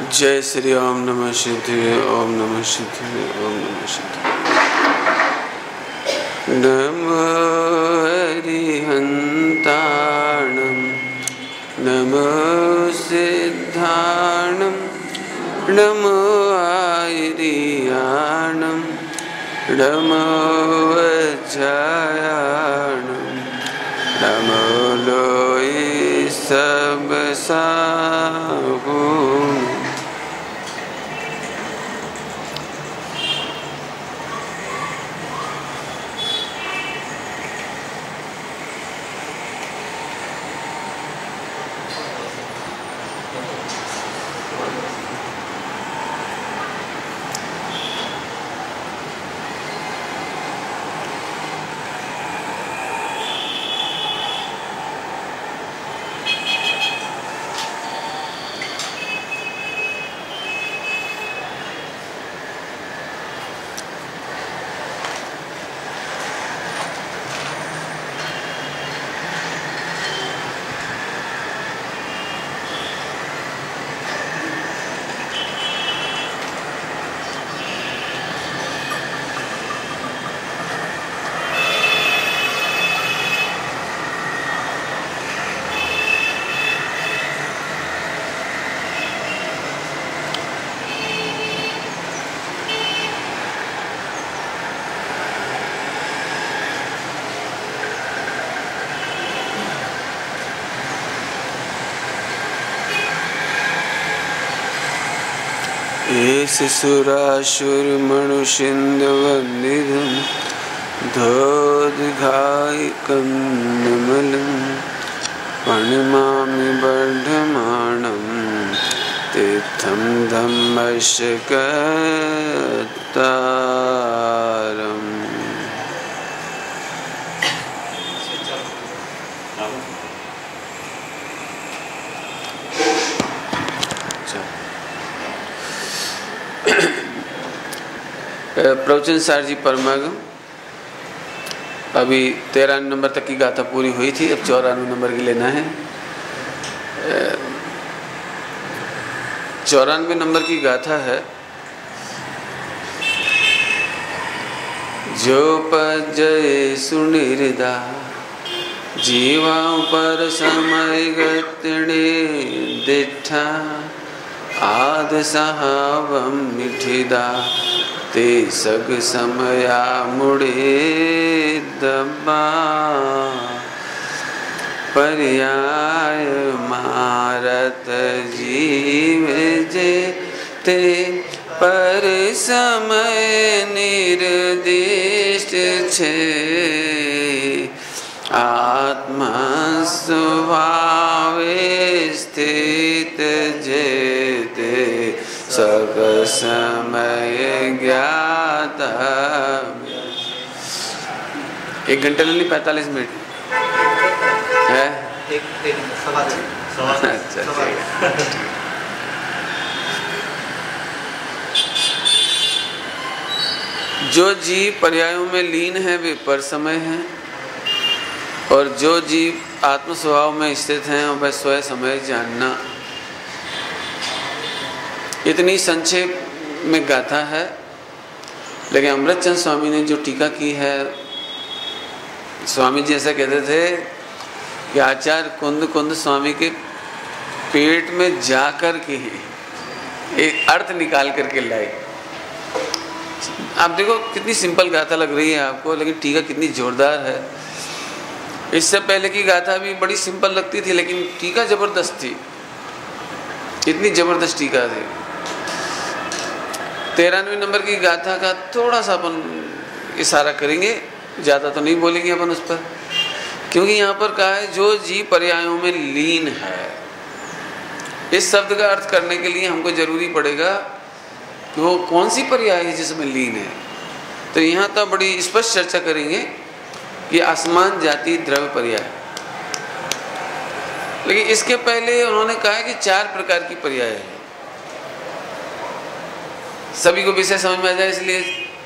जय श्री ओम नमः शिवाय ओम नमः शिवाय ओम नमः शिवाय। नमो अरिहन्ताणं नमो सिद्धाणं नमो आयर्याणं नमो वज्रायाणं नमो लोये सब साहूं। सुरासुरमणुषिन्दवन्दितं धोद्घायकं नमलं प्रणमामि वर्धमानं तीर्थं धम्मस्य कर्तारम्। प्रवचन सार जी परमागम। अभी 13 नंबर तक की गाथा पूरी हुई थी, अब 94 नंबर की लेना है। 94 नंबर की गाथा है। जो पजय सुनिर्दा जीवा पर समय गतिणे दिठा आद सहावम मिठिदा ते सग समया मुड़े दबा पर्याय मारत जीव जे ते पर समय निर्दिष्ट छे आत्मा स्वभावे स्थित जेते सक समय ज्ञात। 1 घंटे ले ली 45 मिनट है। अच्छा जो जीव पर्यायों में लीन है वे पर समय हैं, और जो जीव आत्म स्वभाव में स्थित हैं वह स्वयं समय जानना। इतनी संक्षेप में गाथा है, लेकिन अमृतचंद स्वामी ने जो टीका की है, स्वामी जी ऐसा कहते थे कि आचार्य कुंद कुंद स्वामी के पेट में जाकर के एक अर्थ निकाल करके लाए। आप देखो कितनी सिंपल गाथा लग रही है आपको, लेकिन टीका कितनी जोरदार है। इससे पहले की गाथा भी बड़ी सिंपल लगती थी, लेकिन टीका जबरदस्त थी। इतनी जबरदस्त टीका थी। 93 नंबर की गाथा का थोड़ा सा अपन इशारा करेंगे, ज़्यादा तो नहीं बोलेंगे अपन उस पर, क्योंकि यहाँ पर कहा है जो जीव पर्यायों में लीन है। इस शब्द का अर्थ करने के लिए हमको जरूरी पड़ेगा कि वो कौन सी पर्याय है जिसमें लीन है। तो यहाँ तो बड़ी स्पष्ट चर्चा करेंगे कि आसमान जाति द्रव्य पर्याय। लेकिन इसके पहले उन्होंने कहा कि 4 प्रकार की पर्याय है। सभी को विषय समझ में आ जाए इसलिए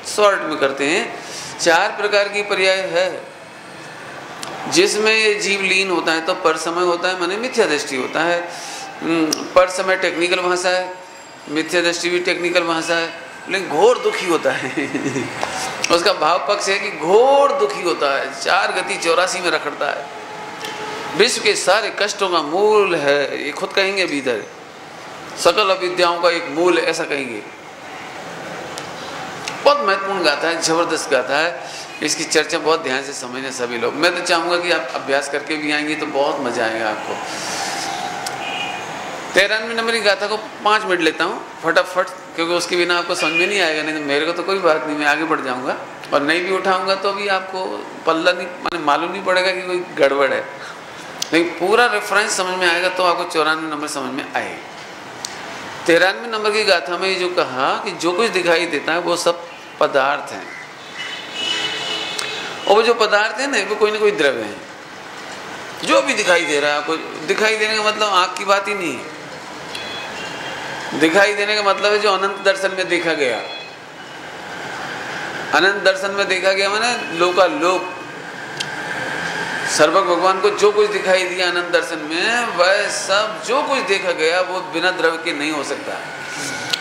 शॉर्ट में करते हैं। 4 प्रकार की पर्याय है जिसमें ये जीव लीन होता है। तो पर समय होता है, माने मिथ्या दृष्टि होता है। पर समय टेक्निकल भाषा है, मिथ्या दृष्टि भी टेक्निकल भाषा है, लेकिन घोर दुखी होता है। उसका भाव पक्ष है कि घोर दुखी होता है, 4 गति 84 में रखड़ता है, विश्व के सारे कष्टों का मूल है, ये खुद कहेंगे भी इधर, सकल अविद्याओं का एक मूल, ऐसा कहेंगे। बहुत महत्वपूर्ण गाथा है, जबरदस्त गाथा है, इसकी चर्चा बहुत ध्यान से समझने सभी लोग। मैं तो चाहूँगा कि आप अभ्यास करके भी आएंगे तो बहुत मजा आएगा आपको। 93 नंबर की गाथा को 5 मिनट लेता हूँ फटाफट, क्योंकि उसके बिना आपको समझ में नहीं आएगा। नहीं तो मेरे को तो कोई बात नहीं, मैं आगे बढ़ जाऊँगा, और नहीं भी उठाऊँगा तो भी आपको पल्ला नहीं, माने मालूम नहीं पड़ेगा कि कोई गड़बड़ है, लेकिन पूरा रेफरेंस समझ में आएगा तो आपको 94 नंबर समझ में आएगा। 93 नंबर की गाथा में जो कहा कि जो कुछ दिखाई देता है वो सब पदार्थ हैं, और वो जो पदार्थ है ना वो कोई ना कोई द्रव्य है। जो भी दिखाई दे रहा है आपको, दिखाई देने का मतलब आँख की बात ही नहीं है, दिखाई देने का मतलब है जो अनंत दर्शन में देखा गया। अनंत दर्शन में देखा गया माने लोकालोक, सर्वज्ञ भगवान को जो कुछ दिखाई दिया अनंत दर्शन में, वह सब जो कुछ देखा गया वो बिना द्रव्य के नहीं हो सकता।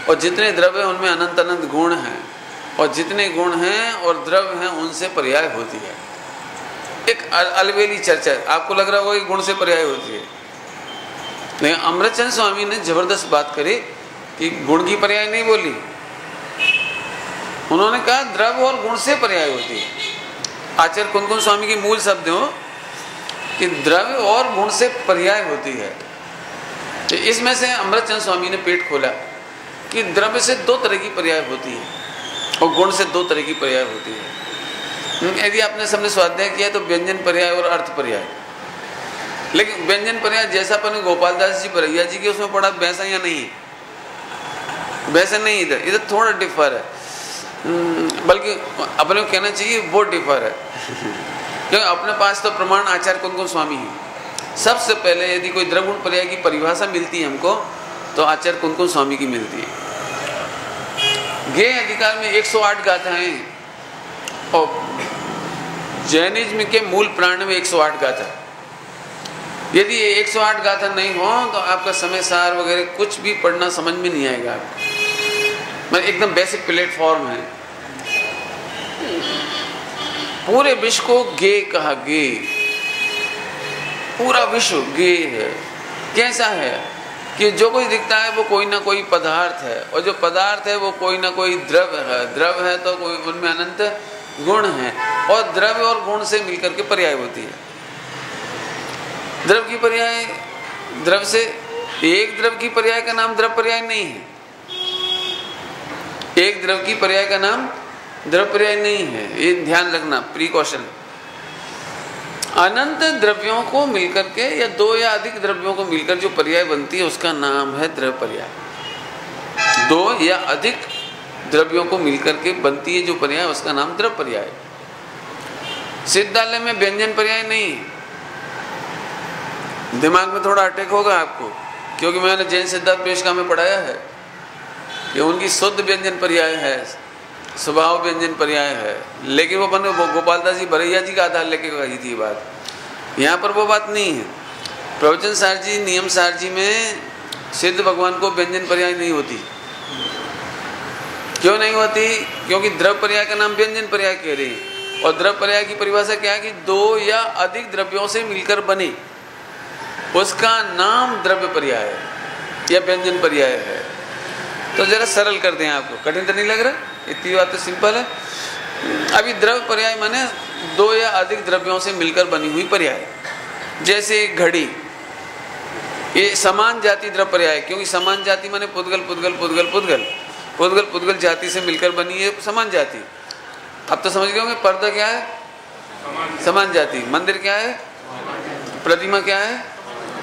और जितने द्रव्य हैं उनमें अनंत अनंत गुण हैं, और जितने गुण हैं और द्रव्य हैं उनसे पर्याय होती है। एक अलबेली चर्चा, आपको लग रहा होगा कि गुण से पर्याय होती है, लेकिन अमृतचंद स्वामी ने जबरदस्त बात करी कि गुण की पर्याय नहीं बोली, उन्होंने कहा द्रव्य और गुण से पर्याय होती है। आचार्य कुंदकुंज स्वामी की मूल शब्द हो कि द्रव्य और गुण से पर्याय होती है। तो इसमें से अमृतचंद स्वामी ने पेट खोला कि द्रव्य से 2 तरह की पर्याय होती है और गुण से 2 तरह की पर्याय होती है। यदि आपने सबने स्वाध्याय किया तो व्यंजन पर्याय और अर्थ पर्याय, लेकिन व्यंजन पर्याय जैसा अपन गोपाल दास जी बरैया जी के उसमें पढ़ा वैसा या नहीं, वैसा नहीं, इधर थोड़ा डिफर है, बल्कि अपने को कहना चाहिए वो डिफर है। क्योंकि अपने पास तो प्रमाण आचार्य कुंदकुंज स्वामी है। सबसे पहले यदि कोई द्रव्य पर्याय की परिभाषा मिलती है हमको तो आचार्य कुंदकुंज स्वामी की मिलती है। ज्ञेय अधिकार में 108 गाथाएं, और जैनिज्म के मूल प्राण में 108 गाथा। यदि ये 108 गाथा नहीं हो तो आपका समय सार वगैरह कुछ भी पढ़ना समझ में नहीं आएगा आपको। मतलब एकदम बेसिक प्लेटफॉर्म है। पूरे विश्व को गे कहा, गे, पूरा विश्व गे है। कैसा है कि जो कुछ दिखता है वो कोई ना कोई पदार्थ है, और जो पदार्थ है वो कोई ना कोई द्रव्य है। द्रव्य है तो कोई उनमें अनंत गुण है, और द्रव्य और गुण से मिलकर के पर्याय होती है। द्रव्य की पर्याय, द्रव्य से एक द्रव्य की पर्याय का नाम द्रव्य पर्याय नहीं है, एक द्रव्य की पर्याय का नाम द्रव्य पर्याय नहीं है, ये ध्यान रखना, प्रिकॉशन। अनंत द्रव्यों को मिलकर के या 2 या अधिक द्रव्यों को मिलकर जो पर्याय बनती है उसका नाम है द्रव्य पर्याय। 2 या अधिक द्रव्यों को मिलकर के बनती है जो पर्याय उसका नाम द्रव्य पर्याय। सिद्धालय में व्यंजन पर्याय नहीं। दिमाग में थोड़ा अटैक होगा आपको, क्योंकि मैंने जैन सिद्धांत पेशका में पढ़ाया है कि उनकी शुद्ध व्यंजन पर्याय है, स्वभाव व्यंजन पर्याय है, लेकिन वो अपन गोपाल दास जी बरैया जी का आधार लेके कही थी बात। यहाँ पर वो बात नहीं है। प्रवचन सार जी, नियम सार जी में सिद्ध भगवान को व्यंजन पर्याय नहीं होती। क्यों नहीं होती? क्योंकि द्रव्य पर्याय का नाम व्यंजन पर्याय कह रही है, और द्रव्य पर्याय की परिभाषा क्या है कि 2 या अधिक द्रव्यों से मिलकर बने, उसका नाम द्रव्य पर्याय है या व्यंजन पर्याय है। तो जरा सरल कर दें, आपको कठिन तो नहीं लग रहा, इतनी बात तो सिंपल है। अभी द्रव्य पर्याय माने 2 या अधिक द्रव्यों से मिलकर बनी हुई पर्याय। जैसे घड़ी, ये समान जाति द्रव्य पर्याय, क्योंकि समान जाति माने पुद्गल पुद्गल पुद्गल पुद्गल, पुद्गल पुद्गल जाति से मिलकर बनी है समान जाति। अब तो समझ गए होंगे, पर्दा क्या है? समान जाति। मंदिर क्या है? प्रतिमा क्या है?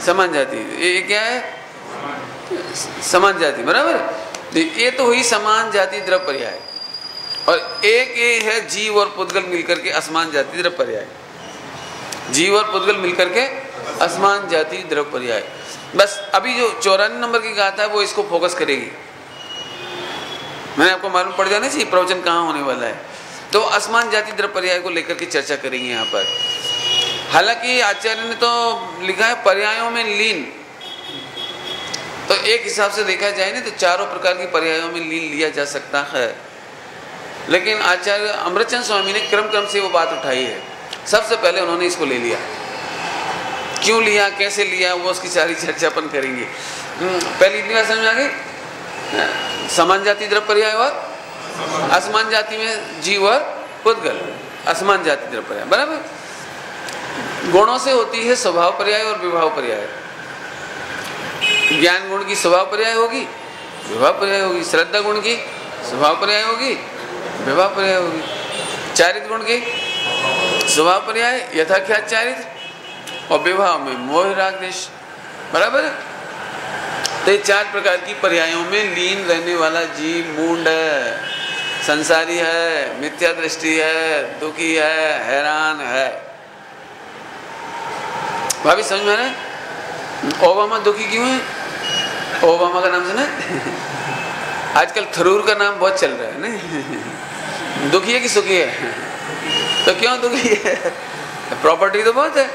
समान जाति। ये क्या है? समान जाति, बराबर। ये तो हुई समान जाति द्रव्य पर्याय। और एक ये है जीव और पुद्गल मिलकर के असमान जाति द्रव्य पर्याय। जीव और पुद्गल मिलकर के असमान जाति द्रव्य पर्याय। बस अभी जो 94 नंबर की गाथा है वो इसको फोकस करेगी। मैंने आपको मालूम पड़ जाना चाहिए प्रवचन कहाँ होने वाला है। तो असमान जाति द्रव्य पर्याय को लेकर के चर्चा करेंगे यहाँ पर। हालांकि आचार्य ने तो लिखा है पर्यायों में लीन, तो एक हिसाब से देखा जाए ना तो चारों प्रकार की पर्यायों में लीन लिया जा सकता है, लेकिन आचार्य अमृतचंद स्वामी ने क्रम से वो बात उठाई है। सबसे पहले उन्होंने इसको ले लिया, क्यों लिया, कैसे लिया, वो उसकी सारी चर्चा अपन करेंगे। पहली इतनी बात समझ में आ गई, समान जाति द्रव्य पर्याय और असमान जाति में जीव और पुद्गल, असमान जाति द्रव्य पर्याय, बराबर। गुणों से होती है स्वभाव पर्याय और विभाव पर्याय। ज्ञान गुण की स्वभाव पर्याय होगी, विभाव पर्याय होगी। श्रद्धा गुण की स्वभाव पर्याय होगी, विभाव पर्याय होगी। चारित्र गुण की स्वभाव पर्याय यथाख्यात चारित्र, और विभाव में मोह राग द्वेष, बराबर। तो चार प्रकार की पर्यायों में लीन रहने वाला जीव मूढ़ है, संसारी है, मिथ्या दृष्टि है, दुखी है, हैरान है। भाभी समझ में आ रहा है? ओबामा दुखी क्यों है? ओबामा का नाम सुना? आजकल थरूर का नाम बहुत चल रहा है ना। दुखी है कि सुखी है? तो क्यों दुखी है? प्रॉपर्टी तो बहुत है,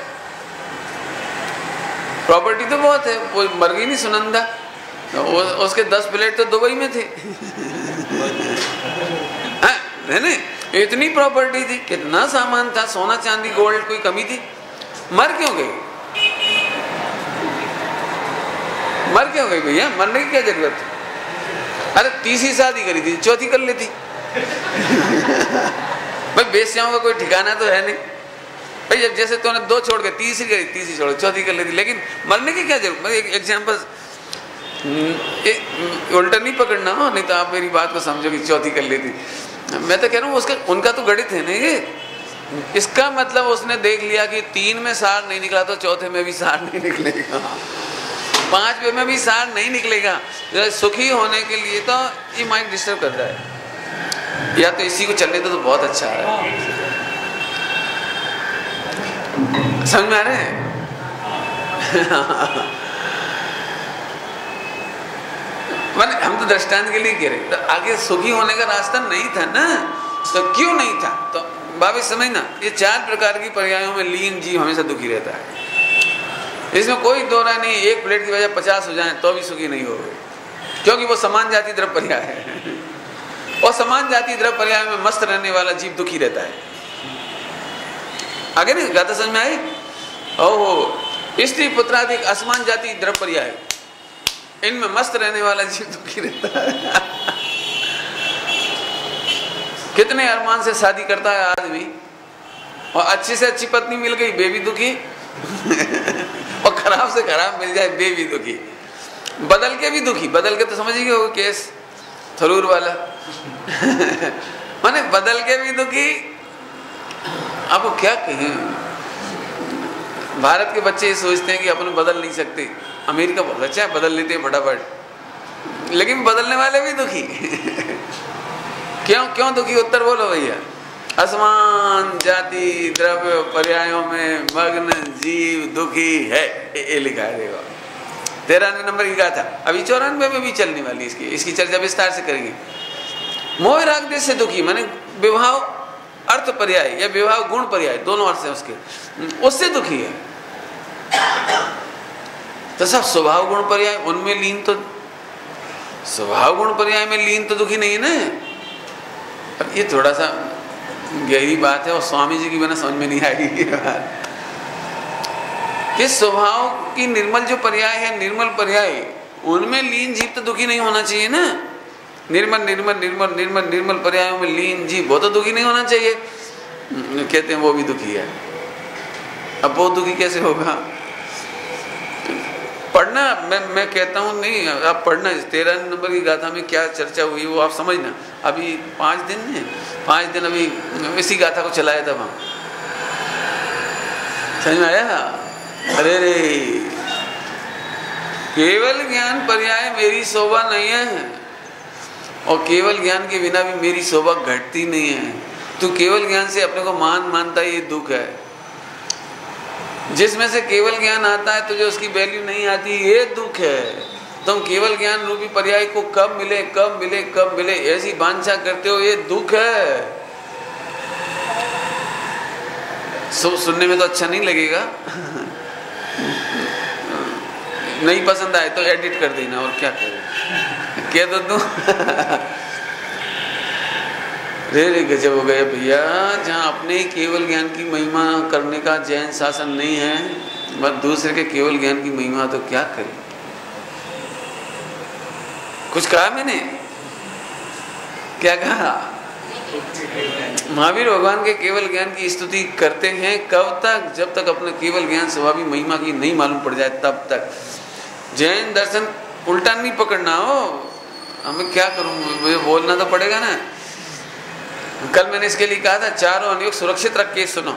प्रॉपर्टी तो बहुत है। वो मर गई नहीं सुनंदा, उसके 10 प्लेट तो दुबई में थे। है ना, इतनी प्रॉपर्टी थी, कितना सामान था, सोना चांदी गोल्ड, कोई कमी थी? मर क्यों गई? मर क्यों गई भैया? मरने की क्या जरूरत थी? अरे तीसरी शादी करी थी, चौथी कर लेती। भाई बेस्याओं का कोई ठिकाना तो है नहीं भाई। जब जैसे तूने 2 छोड़ के तीसरी करी, तीसरी छोड़ चौथी कर लेती, लेकिन मरने की क्या जरूरत? एक एग्जाम्पल, उल्टा नहीं पकड़ना हो, नहीं तो आप मेरी बात को समझो कि चौथी कर लेती। मैं तो कह रहा हूँ उसका, उनका तो गणित है नहीं ये। इसका मतलब उसने देख लिया कि 3 में सार नहीं निकला तो चौथे में भी सार नहीं निकलेगा, 5 में भी सार नहीं निकलेगा। सुखी होने के लिए तो ये माइंड डिस्टर्ब कर रहा है, या तो इसी को चलने दो तो बहुत अच्छा है। समझ में आ रहे हैं? मैंने हम तो दृष्टांत के लिए कह रहे, तो आगे सुखी होने का रास्ता नहीं था ना, तो क्यों नहीं था? तो भाभी समझना, ये 4 प्रकार की पर्यायों में लीन जीव हमेशा दुखी रहता है। इसमें कोई दो राय नहीं, 1 प्लेट की वजह 50 हो जाए तो भी सुखी नहीं होगा, क्योंकि वो समान जाति द्रव्य पर्याय है। और समान जाति द्रव्य पर्याय में मस्त रहने वाला जीव दुखी रहता है। आगे नहीं गाता समझ में आई? ओहो, स्त्री पुत्रादि असमान जाति द्रव्य पर्याय, इनमें मस्त रहने वाला जीव दुखी रहता है। कितने अरमान से शादी करता है आदमी, और अच्छी से अच्छी पत्नी मिल गई, बेबी दुखी। और खराब से खराब मिल जाए, बेबी दुखी। बदल के भी दुखी, बदल के तो समझिए वो केस थरूर वाला। माने बदल के भी दुखी। आपको क्या कहें, भारत के बच्चे सोचते हैं कि अपन बदल नहीं सकते, अमेरिका बहुत अच्छा है, बदल लेते हैं फटाफट, लेकिन बदलने वाले भी दुखी। क्यों दुखी? उत्तर बोलो भैया। असमान जाति द्रव्य पर्यायों में मग्न जीव दुखी है, ये लिखा है। देखो 93 नंबर की गाथा, अभी 94 में भी चलने वाली, इसकी चर्चा विस्तार से करेंगे। मोह राग द्वेष से दुखी, माने विभाव अर्थ पर्याय या विभाव गुण पर्याय, दोनों अर्थ है उसके, उससे दुखी है। तो सब स्वभाव गुण पर्याय उनमें लीन, तो स्वभाव गुण पर्याय में लीन तो दुखी नहीं है ना। अब ये थोड़ा सा गहरी बात है, और स्वामी जी की बिना समझ में नहीं आएगी ये बात। कि स्वभाव की निर्मल जो पर्याय है, निर्मल पर्याय, उनमें लीन जीव तो दुखी नहीं होना चाहिए ना। निर्मल निर्मल निर्मल निर्मल निर्मल पर्यायों में लीन जीव वो तो दुखी नहीं होना चाहिए। कहते हैं वो भी दुखी है। अब वो दुखी कैसे होगा? पढ़ना, मैं कहता हूँ नहीं, आप पढ़ना। 13 नंबर की गाथा में क्या चर्चा हुई वो आप समझना। अभी 5 दिन है, 5 दिन अभी इसी गाथा को चलाया था वहाँ। समझ में आया? अरे रे, केवल ज्ञान पर्याय मेरी शोभा नहीं है, और केवल ज्ञान के बिना भी मेरी शोभा घटती नहीं है। तू केवल ज्ञान से अपने को मानता है, ये दुख है। जिसमें से केवल ज्ञान आता है तुझे उसकी वैल्यू नहीं आती, ये दुख है। तुम केवल ज्ञान रूपी पर्याय को कब मिले कब मिले कब मिले ऐसी वांछा करते हो, ये दुख है। सुनने में तो अच्छा नहीं लगेगा। नहीं पसंद आए तो एडिट कर देना, और क्या करें, कह दो तू। रे गजब हो गए भैया, जहाँ अपने केवल ज्ञान की महिमा करने का जैन शासन नहीं है, बस दूसरे के केवल ज्ञान की महिमा तो क्या करें। कुछ कहा मैंने, क्या कहा? महावीर भगवान के केवल ज्ञान की स्तुति करते हैं कब तक? जब तक अपने केवल ज्ञान स्वभावी महिमा की नहीं मालूम पड़ जाए तब तक। जैन दर्शन उल्टा नहीं पकड़ना हो, हमें क्या करूं, मुझे बोलना तो पड़ेगा ना। कल मैंने इसके लिए कहा था, चारों अनुयोग सुरक्षित रख के सुनो,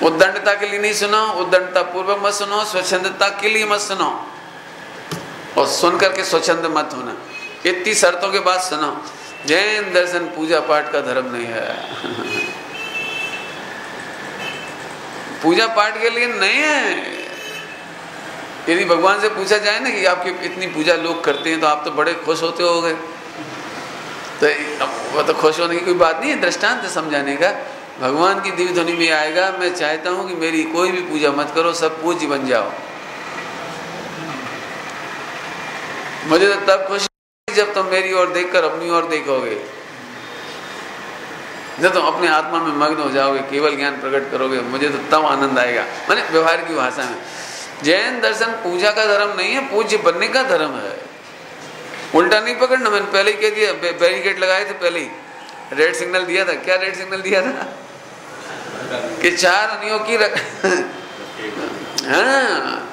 उद्दंडता के लिए नहीं सुनो, उद्दंडता पूर्वक मत सुनो, स्वच्छंदता के लिए मत सुनो, और सुन करके स्वच्छंद मत होना। इतनी शर्तों के बाद सुनो। जैन दर्शन पूजा पाठ का धर्म नहीं है। पूजा पाठ के लिए नहीं है। यदि भगवान से पूछा जाए ना कि आपकी इतनी पूजा लोग करते हैं तो आप तो बड़े खुश होते होगे, तो वो तो खुश होने की कोई बात नहीं है, दृष्टांत समझाने का। भगवान की दिव्य ध्वनि में आएगा, मैं चाहता हूं कि मेरी कोई भी पूजा मत करो, सब पूज्य बन जाओ। मुझे तो तब खुशी जब तुम मेरी ओर देखकर अपनी ओर देखोगे, जब तुम अपने आत्मा में मग्न हो जाओगे, केवल ज्ञान प्रकट करोगे, मुझे तो तब आनंद आएगा। मैंने व्यवहार की भाषा में, जैन दर्शन पूजा का धर्म नहीं है, पूज्य बनने का धर्म है। उल्टा नहीं पकड़ना, मैंने पहले ही कह दिया, बैरिकेड लगाए थे, पहले ही रेड सिग्नल दिया था। क्या रेड सिग्नल दिया था? कि 4 अनुयोग की हाँ,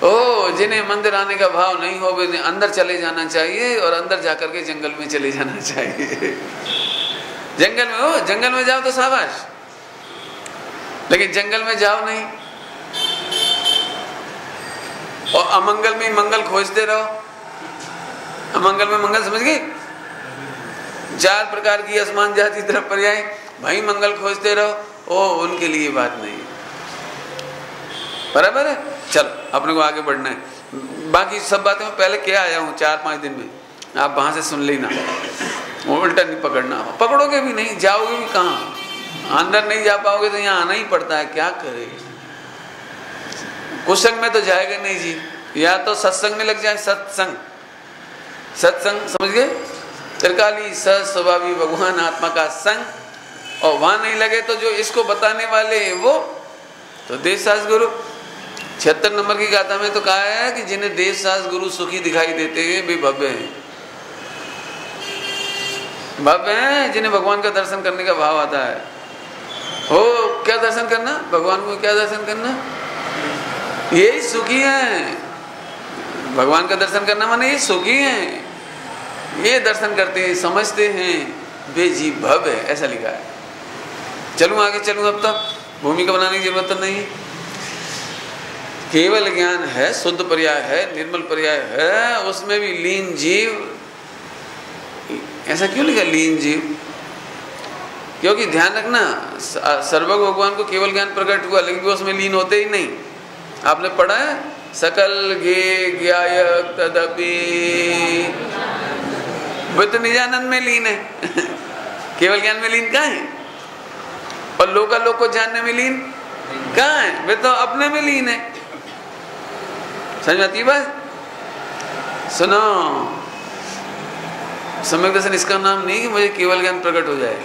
ओ जिन्हें मंदिर आने का भाव नहीं हो वे अंदर चले जाना चाहिए, और अंदर जाकर के जंगल में चले जाना चाहिए। जंगल में हो, जंगल में जाओ तो शाबाश, लेकिन जंगल में जाओ नहीं, और अमंगल में मंगल खोजते रहो। अमंगल में मंगल, समझ गए? 4 प्रकार की असमान जाति तरफ पर्याय, भाई मंगल खोजते रहो, ओ उनके लिए बात नहीं। बराबर है? चल अपने को आगे बढ़ना है। बाकी सब बातें मैं पहले क्या आया हूँ 4-5 दिन में, आप वहां से सुन लेना। उल्टा नहीं पकड़ना, पकड़ोगे भी नहीं, जाओगे भी कहाँ? अंदर नहीं जा पाओगे तो यहाँ आना ही पड़ता है, क्या करे। कुसंग में तो जाएगा नहीं जी, या तो सत्संग में लग जाए, सत्संग, सत्संग समझ गए? त्रिकाली सस्वभावी भगवान आत्मा का संग, और वहां नहीं लगे तो जो इसको बताने वाले हैं वो तो देवशास्त्र गुरु। 76 नंबर की गाथा में तो कहा है कि जिन्हें देवशास्त्र गुरु सुखी दिखाई देते हैं वे भव्य हैं। भव्य हैं जिन्हें भगवान का दर्शन करने का भाव आता है। हो क्या दर्शन करना? भगवान को क्या दर्शन करना? यही सुखी हैं। भगवान का दर्शन करना माने ये सुखी हैं, ये दर्शन करते हैं, समझते हैं, वे जीव भव्य है, ऐसा लिखा है। चलूँ आगे, चलूँ अब तक भूमिका बनाने की जरूरत नहीं है। केवल ज्ञान है, शुद्ध पर्याय है, निर्मल पर्याय है, उसमें भी लीन जीव। ऐसा क्यों लिखा लीन जीव? क्योंकि ध्यान रखना, सर्वज्ञ भगवान को केवल ज्ञान प्रकट हुआ, लेकिन वो उसमें लीन होते ही नहीं। आपने पढ़ा है, सकल गे ज्ञायक तदपि, वे तो निजानंद में लीन है। केवल ज्ञान में लीन कहाँ है? और लोकालोक को जानने में लीन कहाँ है? वे तो अपने में लीन है। समझ में आती है बात? सुनो, सम्यक दर्शन इसका नाम नहीं कि मुझे केवल ज्ञान प्रकट हो जाए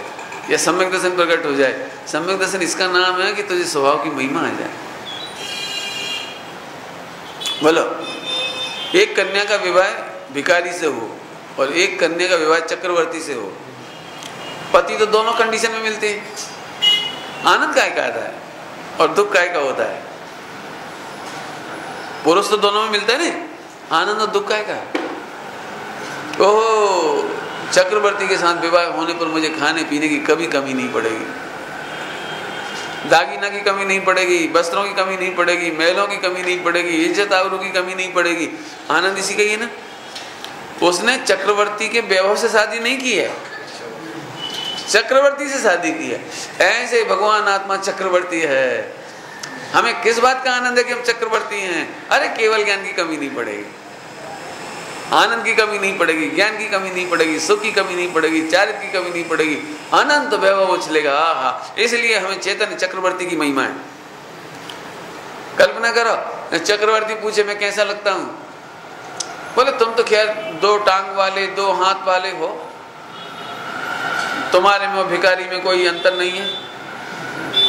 या सम्यक दर्शन प्रकट हो जाए। सम्यक दर्शन इसका नाम है कि तुझे स्वभाव की महिमा आ जाए। बोलो, एक कन्या का विवाह भिखारी से हो और एक कन्या का विवाह चक्रवर्ती से हो, पति तो दोनों कंडीशन में मिलते हैं। आनंद काय का आता है और दुख काय का होता है? पुरुष तो दोनों में मिलता है ना, आनंद और दुख काय का? ओह, चक्रवर्ती के साथ विवाह होने पर मुझे खाने पीने की कभी कमी नहीं पड़ेगी, दागिना की कमी नहीं पड़ेगी, वस्त्रों की कमी नहीं पड़ेगी, महलों की कमी नहीं पड़ेगी, इज्जत आबरू की कमी नहीं पड़ेगी। आनंद इसी का ही है ना। उसने चक्रवर्ती के वैभव से शादी नहीं की है, चक्रवर्ती से शादी की है। ऐसे भगवान आत्मा चक्रवर्ती है। हमें किस बात का आनंद है कि हम चक्रवर्ती हैं? अरे केवल ज्ञान की कमी नहीं पड़ेगी, आनंद की कमी नहीं पड़ेगी, ज्ञान की कमी नहीं पड़ेगी, सुख की कमी नहीं पड़ेगी, चारित्र की कमी नहीं पड़ेगी, अनंत वैभव उछलेगा। आहा, इसलिए हमें चैतन्य चक्रवर्ती की महिमा है। कल्पना करो, चक्रवर्ती पूछे मैं कैसा लगता हूँ? बोले तुम तो खैर 2 टांग वाले 2 हाथ वाले हो, तुम्हारे में और भिखारी में कोई अंतर नहीं है,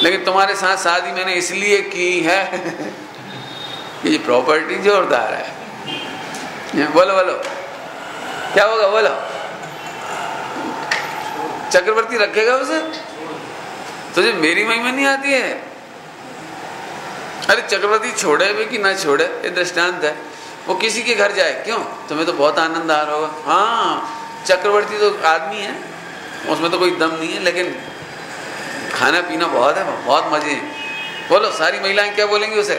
लेकिन तुम्हारे साथ शादी मैंने इसलिए की है ये प्रॉपर्टी जोरदार है। बोलो बोलो क्या होगा, बोलो। चक्रवर्ती रखेगा उसे? तुझे मेरी महिमा नहीं आती है? अरे चक्रवर्ती छोड़े भी कि ना छोड़े, ये दृष्टांत है। वो किसी के घर जाए, क्यों तुम्हें तो बहुत आनंद आ रहा होगा। हाँ चक्रवर्ती तो आदमी है, उसमें तो कोई दम नहीं है, लेकिन खाना पीना बहुत है, बहुत मजे हैं। बोलो सारी महिलाएं क्या बोलेंगी उसे?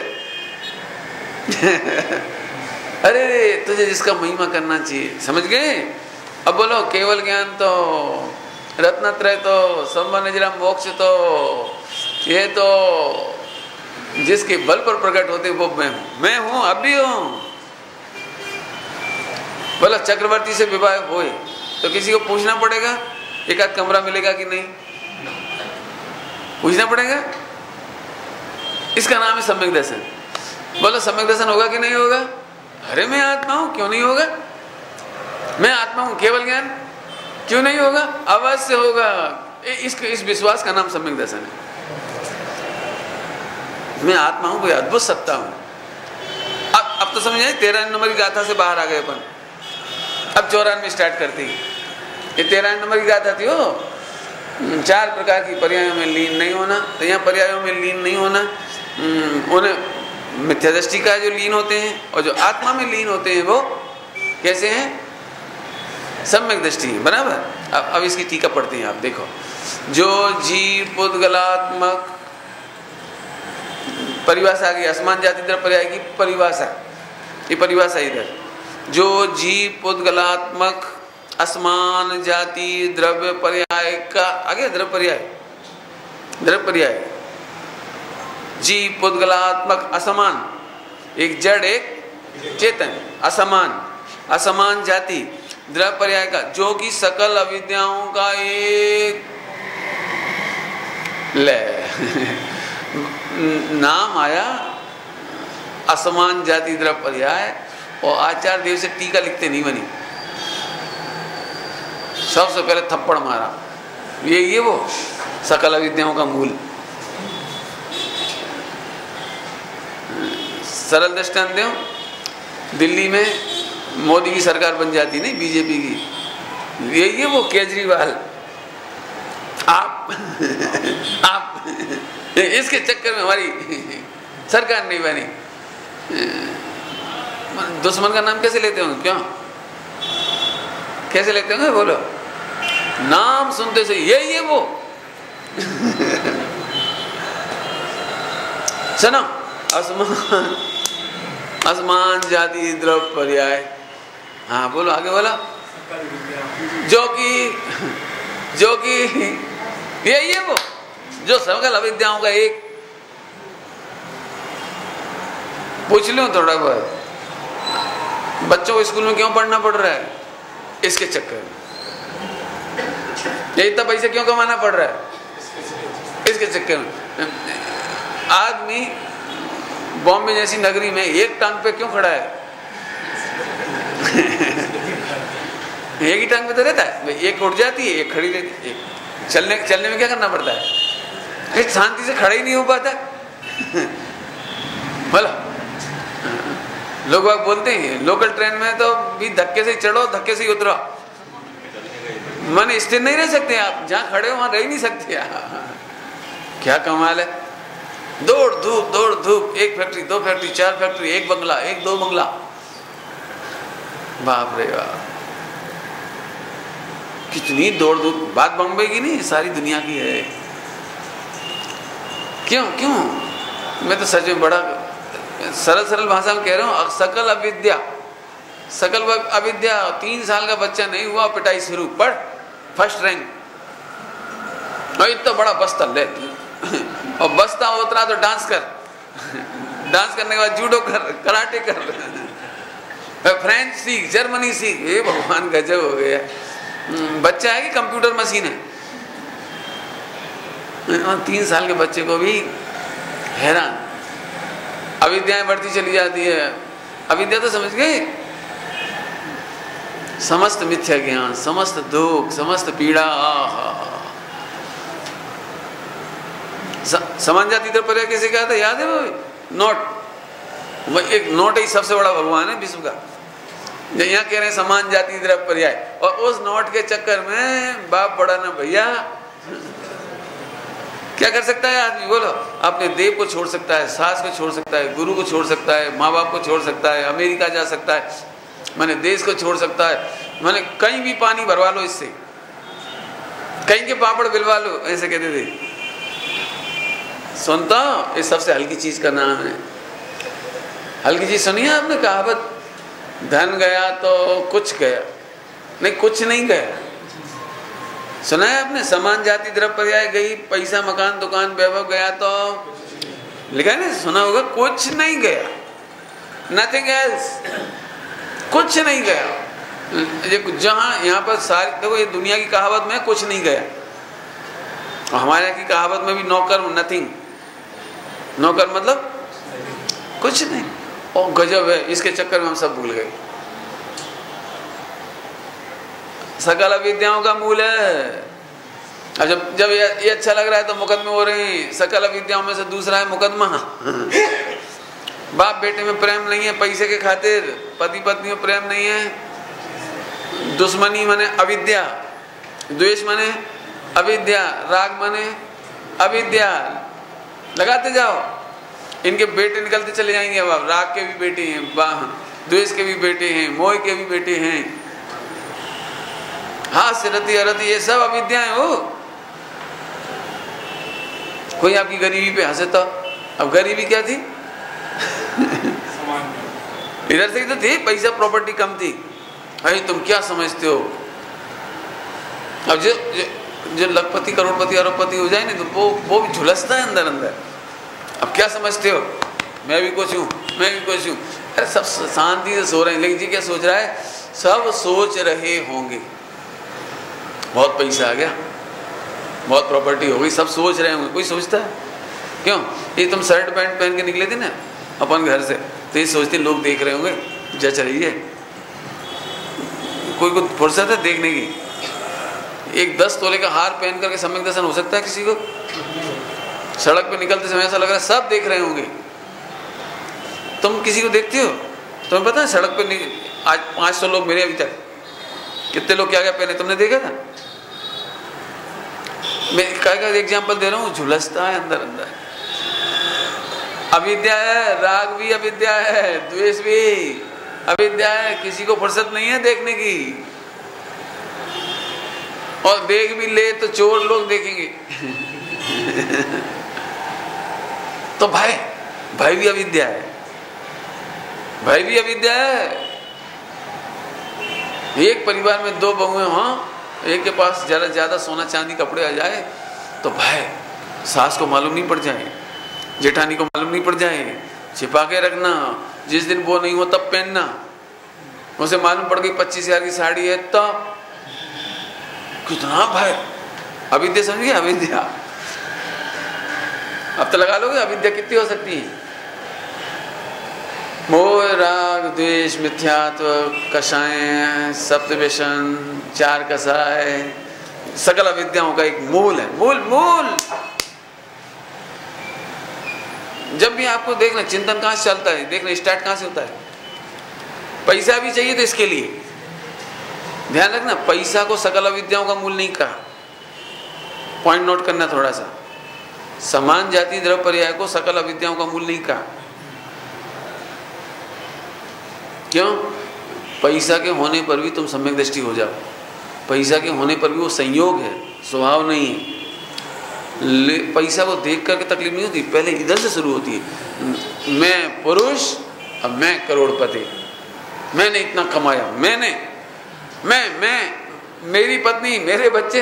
अरे तुझे जिसका महिमा करना चाहिए, समझ गए? अब बोलो केवल ज्ञान तो, रत्नत्रय तो, संबंधजरा मोक्ष तो, ये तो जिसके बल पर प्रकट होते वो मैं हूं, अब भी हूं। बोलो चक्रवर्ती से विवाह होए तो किसी को पूछना पड़ेगा एक आध कमरा मिलेगा कि नहीं? पूछना पड़ेगा। इसका नाम है सम्यक दर्शन। बोलो सम्यक दर्शन होगा कि नहीं होगा? अरे मैं आत्मा हूं, क्यों नहीं होगा? मैं आत्मा हूं, केवल ज्ञान क्यों नहीं होगा? अवश्य होगा। इस विश्वास का नाम सम्यक दर्शन है। मैं आत्मा हूं, कोई अद्भुत सत्ता हूं। अब तो समझ आए? 13 नंबर की गाथा से बाहर आ गए अपन। अब 94 स्टार्ट करती। ये 13 नंबर की गाथा थी वो 4 प्रकार की पर्यायों में लीन नहीं होना। तो यहाँ पर्यायों में लीन नहीं होना, उन्हें मिथ्या दृष्टि का जो लीन होते हैं, और जो आत्मा में लीन होते हैं वो कैसे हैं? सम्यक दृष्टि। बराबर। अब इसकी टीका पढ़ते हैं आप, देखो। जो जीव पुद्गलात्मक, परिभाषा आ गई असमान जाति द्रव्य पर्याय की परिभाषा, ये परिभाषा इधर। जो जीव पुद्गलात्मक असमान जाति द्रव्य पर्याय का, आगे द्रव्य पर्याय, द्रव्य पर्याय, जीव पुद्गलात्मक असमान, एक जड़ एक चेतन, असमान, असमान जाति द्रव्य पर्याय का, जो कि सकल अविद्याओं का एक ले नाम आया असमान जाति द्रव्य पर्याय, और आचार्य देव से टीका लिखते नहीं बनी। सबसे पहले थप्पड़ मारा, ये वो सकल अविद्याओं का मूल। सरल दृष्टांत दो, दिल्ली में मोदी की सरकार बन जाती नहीं, बीजेपी की, ये वो केजरीवाल, आप इसके चक्कर में हमारी सरकार नहीं बनी। दुश्मन का नाम कैसे लेते होंगे? क्यों कैसे लेते होंगे? बोलो। नाम सुनते से ये वो सुनो, असमान, असमान जाति द्रव्य पर्याय। हाँ बोलो, आगे बोलो। जो कि ये वो जो सकल अविद्याओं का एक। पूछ लूं थोड़ा बहुत, बच्चों को स्कूल में क्यों पढ़ना पड़ रहा है? इसके चक्कर में। ये इतना पैसे क्यों कमाना पड़ रहा है? इसके चक्कर में। आदमी बॉम्बे जैसी नगरी में एक टांग पे क्यों खड़ा है? एक ही टांग पे तो रहता है, एक उठ जाती है, एक खड़ी रहती है। चलने में क्या करना पड़ता है? एक शांति से खड़ा ही नहीं हो पाता। बोलो, लोग बाग बोलते हैं लोकल ट्रेन में तो भी धक्के से चढ़ो धक्के से ही उतरो, मन स्थिर नहीं रह सकते आप, जहां खड़े हो वहां रह ही नहीं सकते। क्या कमाल है। दौड़ धूप, 1 फैक्ट्री 2 फैक्ट्री 4 फैक्ट्री, 1 बंगला 1 2 बंगला, बाप रे बाप, कितनी दौड़ धूप। बात बॉम्बे की नहीं, सारी दुनिया की है। क्यों मैं तो सच में बड़ा सरल भाषा में कह रहा हूँ। सकल अविद्या, सकल अविद्या, 3 साल का बच्चा नहीं हुआ पिटाई शुरू, पढ़ फर्स्ट रैंक, और इतना बड़ा बस्ता ले, और बस्ता उतरा तो डांस कर, डांस करने के बाद जूडो कर, कराटे कर, फ्रेंच सीख, जर्मनी सीख। ये भगवान गजब हो गया। बच्चा है कि कंप्यूटर मशीन है? 3 साल के बच्चे को भी हैरान। अविद्याएं बढ़ती चली जाती है। अविद्या तो समझ गए, समस्त मिथ्या ज्ञान, समस्त दुख, समस्त पीड़ा। समान जाति तरफ पर्याय किसे कहा था, याद है वो? नोट, एक नोट ही सबसे बड़ा भगवान है विश्व का। यहाँ कह रहे हैं समान जाति तरफ पर्याय, और उस नोट के चक्कर में बाप बड़ा ना भैया। क्या कर सकता है आदमी, बोलो? अपने देव को छोड़ सकता है, सास को छोड़ सकता है, गुरु को छोड़ सकता है, माँ बाप को छोड़ सकता है, अमेरिका जा सकता है, मैंने देश को छोड़ सकता है, मैंने कहीं भी पानी भरवा लो इससे, कहीं के पापड़ बिलवा लो, ऐसे कहते थे। सुनता हूं, ये सबसे हल्की चीज का नाम है। हल्की चीज सुनी है आपने? कहावत, धन गया तो कुछ गया, नहीं कुछ नहीं गया। सुना है आपने? समान जाति द्रव्य पर्याय गई, पैसा मकान दुकान वैभव गया तो लिखा है ना, सुना होगा, कुछ नहीं गया, नथिंग एल्स, कुछ नहीं गया। जहां यहाँ पर सारी देखो, ये दुनिया की कहावत में कुछ नहीं गया, और हमारे यहाँ की कहावत में भी नौकर नथिंग, नौकर मतलब कुछ नहीं। और गजब है, इसके चक्कर में हम सब भूल गए। सकल अविद्याओं का मूल है। अब जब ये अच्छा लग रहा है तो मुकदमे हो रहे हैं। सकल अविद्याओं में से दूसरा है मुकदमा। बाप बेटे में प्रेम नहीं है पैसे के खातिर, पति पत्नी में प्रेम नहीं है, दुश्मनी माने अविद्या, द्वेष माने अविद्या, राग माने अविद्या। लगाते जाओ, इनके बेटे निकलते चले जाएंगे। अब राग के भी बेटे हैं, द्वेष के भी बेटे हैं, मोह के भी बेटे हैं, हास्य रति अरति, ये सब अविद्याएं हो। कोई आपकी गरीबी पे हंसे तो, अब गरीबी क्या थी? इधर से ही तो थी, पैसा प्रॉपर्टी कम थी। अरे तुम क्या समझते हो? अब जो लखपति करोड़पति अरबपति हो जाए ना, तो वो भी झुलसता है अंदर अंदर। अब क्या समझते हो? मैं भी कुछ हूँ, मैं भी कुछ हूँ। अरे सब शांति से सो रहे हैं, लेकिन जी क्या सोच रहा है? सब सोच रहे होंगे बहुत पैसा आ गया, बहुत प्रॉपर्टी हो गई, सब सोच रहे होंगे। कोई सोचता है? क्यों? ये तुम शर्ट पैंट पहन के निकले थे ना अपन घर से, तो ये सोचते लोग देख रहे होंगे, जच रही है। कोई को फुर्सत है देखने की? एक 10 तोले का हार पहन करके सम्यक दर्शन हो सकता है किसी को? सड़क पे निकलते समय ऐसा लग रहा है सब देख रहे होंगे। तुम किसी को देखते हो? तुम्हें पता है सड़क पे आज 500 लोग मिले अभी तक, कितने लोग क्या क्या पहने तुमने देखा था? मैं क्या एग्जाम्पल दे रहा हूँ, झुलसता है अंदर अंदर। अविद्या है, राग भी अविद्या है, द्वेष भी अविद्या है। किसी को फुर्सत नहीं है देखने की, और देख भी ले तो चोर लोग देखेंगे। तो भाई भी अविद्या है, भाई भी अविद्या है। एक परिवार में 2 बहुएं हों, एक के पास जरा ज्यादा सोना चांदी कपड़े आ जाए तो भाई सास को मालूम नहीं पड़ जाए, जेठानी को मालूम नहीं पड़ जाए, छिपा के रखना। जिस दिन वो नहीं हो तब पहनना। उसे मालूम पड़ गई 25,000 की साड़ी है तब कितना भाई, अविद्या समझिए, अविद्या। अब तो लगा लोगे अविद्या कितनी हो सकती है? मोह राग द्वेष मिथ्यात्व कषाय सप्तव्यसन 4 कषाय सकल अविद्याओं का एक मूल है। मूल जब भी आपको देखना, चिंतन कहां से चलता है, देखना स्टार्ट कहां से होता है? पैसा भी चाहिए तो इसके लिए ध्यान रखना, पैसा को सकल अविद्याओं का मूल नहीं कहा। पॉइंट नोट करना थोड़ा सा। समान जाति द्रव्य पर्याय को सकल अविद्याओं का मूल नहीं कहा। क्यों? पैसा के होने पर भी तुम सम्यक दृष्टि हो जाओ। पैसा के होने पर भी वो संयोग है, स्वभाव नहीं है। पैसा को देख करके तकलीफ नहीं होती, पहले इधर से शुरू होती है। मैं पुरुष, अब मैं करोड़पति, मैंने इतना कमाया, मैं मेरी पत्नी, मेरे बच्चे,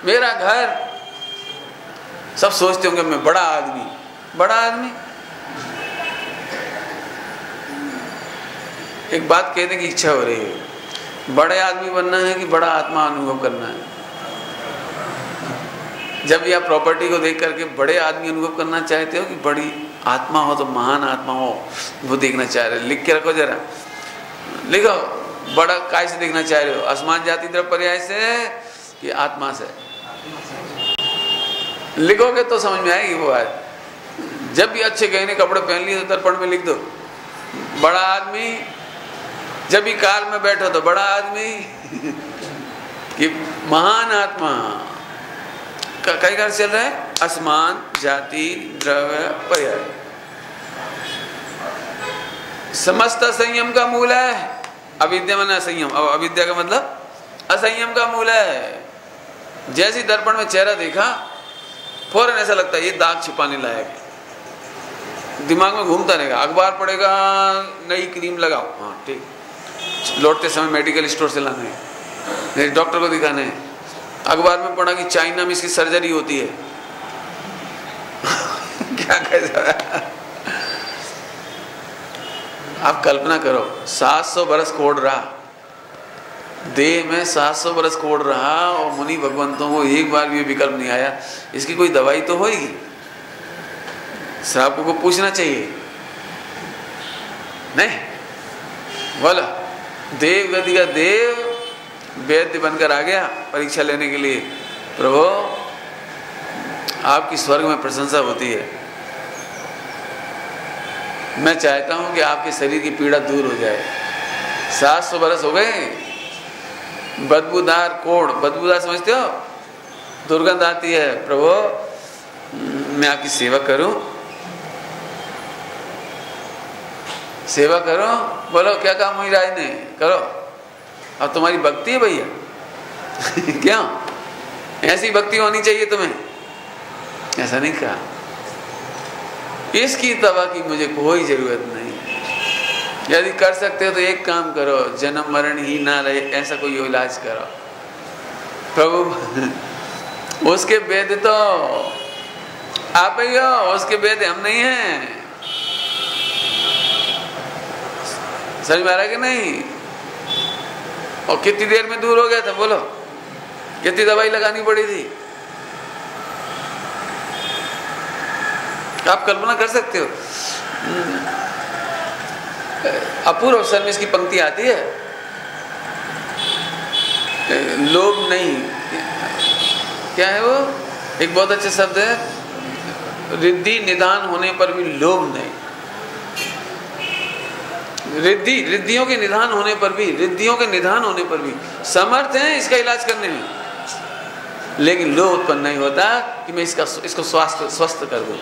मेरा घर। सब सोचते होंगे मैं बड़ा आदमी। एक बात कहने की इच्छा हो रही है, बड़े आदमी बनना है कि बड़ा आत्मा अनुभव करना है? जब भी आप प्रॉपर्टी को देख करके बड़े आदमी अनुभव करना चाहते हो कि बड़ी आत्मा हो तो महान आत्मा हो, वो देखना चाह रहे। लिख के रखो जरा, लिखो, बड़ा काय से देखना चाह रहे हो? असमान जाति द्रव्य पर्याय से कि आत्मा से? लिखोगे तो समझ में आएगी वो बात। जब भी अच्छे गहने कपड़े पहन लिए तो दर्पण में लिख दो बड़ा आदमी, जब भी कार में बैठो तो बड़ा आदमी कि महान आत्मा। कई घर चल रहा है असमान जाति द्रव्य पर्याय। समस्त संयम का मूल है अविद्या, माने असंयम। अब अविद्या का मतलब असंयम का मूल है। जैसे दर्पण में चेहरा देखा फौरन ऐसा लगता है ये दाग छिपाने लायक है, दिमाग में घूमता रहेगा। अखबार पढ़ेगा, नई क्रीम लगाओ, हाँ ठीक, लौटते समय मेडिकल स्टोर से लाना है, डॉक्टर को दिखाना है। अखबार में पढ़ा कि चाइना में इसकी सर्जरी होती है क्या कैसा? आप कल्पना करो 700 बरस कोड़ रहा, देह में 700 बरस कोड़ रहा और मुनि भगवंतों को एक बार भी विकल्प नहीं आया। इसकी कोई दवाई तो होगी? श्रावकों को पूछना चाहिए, नहीं? बोला देव गति का देव वैद्य बनकर आ गया परीक्षा लेने के लिए। प्रभु आपकी स्वर्ग में प्रशंसा होती है, मैं चाहता हूं कि आपके शरीर की पीड़ा दूर हो जाए। 700 बरस हो गए, बदबूदार कोड़, बदबूदार समझते हो, दुर्गंध आती है। प्रभु मैं आपकी सेवा करूं? सेवा करो, बोलो क्या काम हुई राज ने, करो। अब तुम्हारी भक्ति है भैया क्या ऐसी भक्ति होनी चाहिए तुम्हें? ऐसा नहीं कहा, इसकी दवा की मुझे कोई जरूरत नहीं। यदि कर सकते हो तो एक काम करो, जन्म मरण ही ना रहे ऐसा कोई इलाज करो। प्रभु उसके वेद तो आप ही हो, उसके वेद हम नहीं हैं। समझ में आ रहा है कि नहीं? और कितनी देर में दूर हो गया था बोलो? कितनी दवाई लगानी पड़ी थी? आप कल्पना कर सकते हो? अपूर्व अवसर में इसकी पंक्ति आती है, लोभ नहीं, क्या है वो? एक बहुत अच्छा शब्द है, रिद्धि निदान होने पर भी लोभ नहीं। रिद्धियों के निदान होने पर भी, रिद्धियों के निदान होने पर भी समर्थ हैं इसका इलाज करने में, लेकिन लोभ उत्पन्न नहीं होता कि मैं इसको स्वस्थ कर दूं।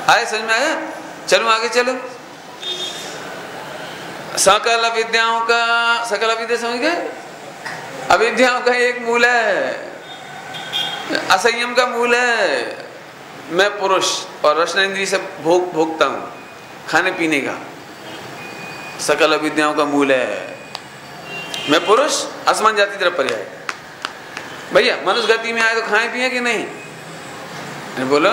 आए समझ में आया? चलो आगे चलो। सकल अविद्याओं का, सकल अविद्या समझ गए? अविद्याओं का एक मूल है, असंयम का मूल है। मैं पुरुष और रसना इंद्रिय से भोगता हूं खाने पीने का, सकल अविद्याओं का मूल है। मैं पुरुष, असमान जाति द्रव्य पर्याय। भैया मनुष्य गति में आए तो खाएं पिए कि नहीं? बोलो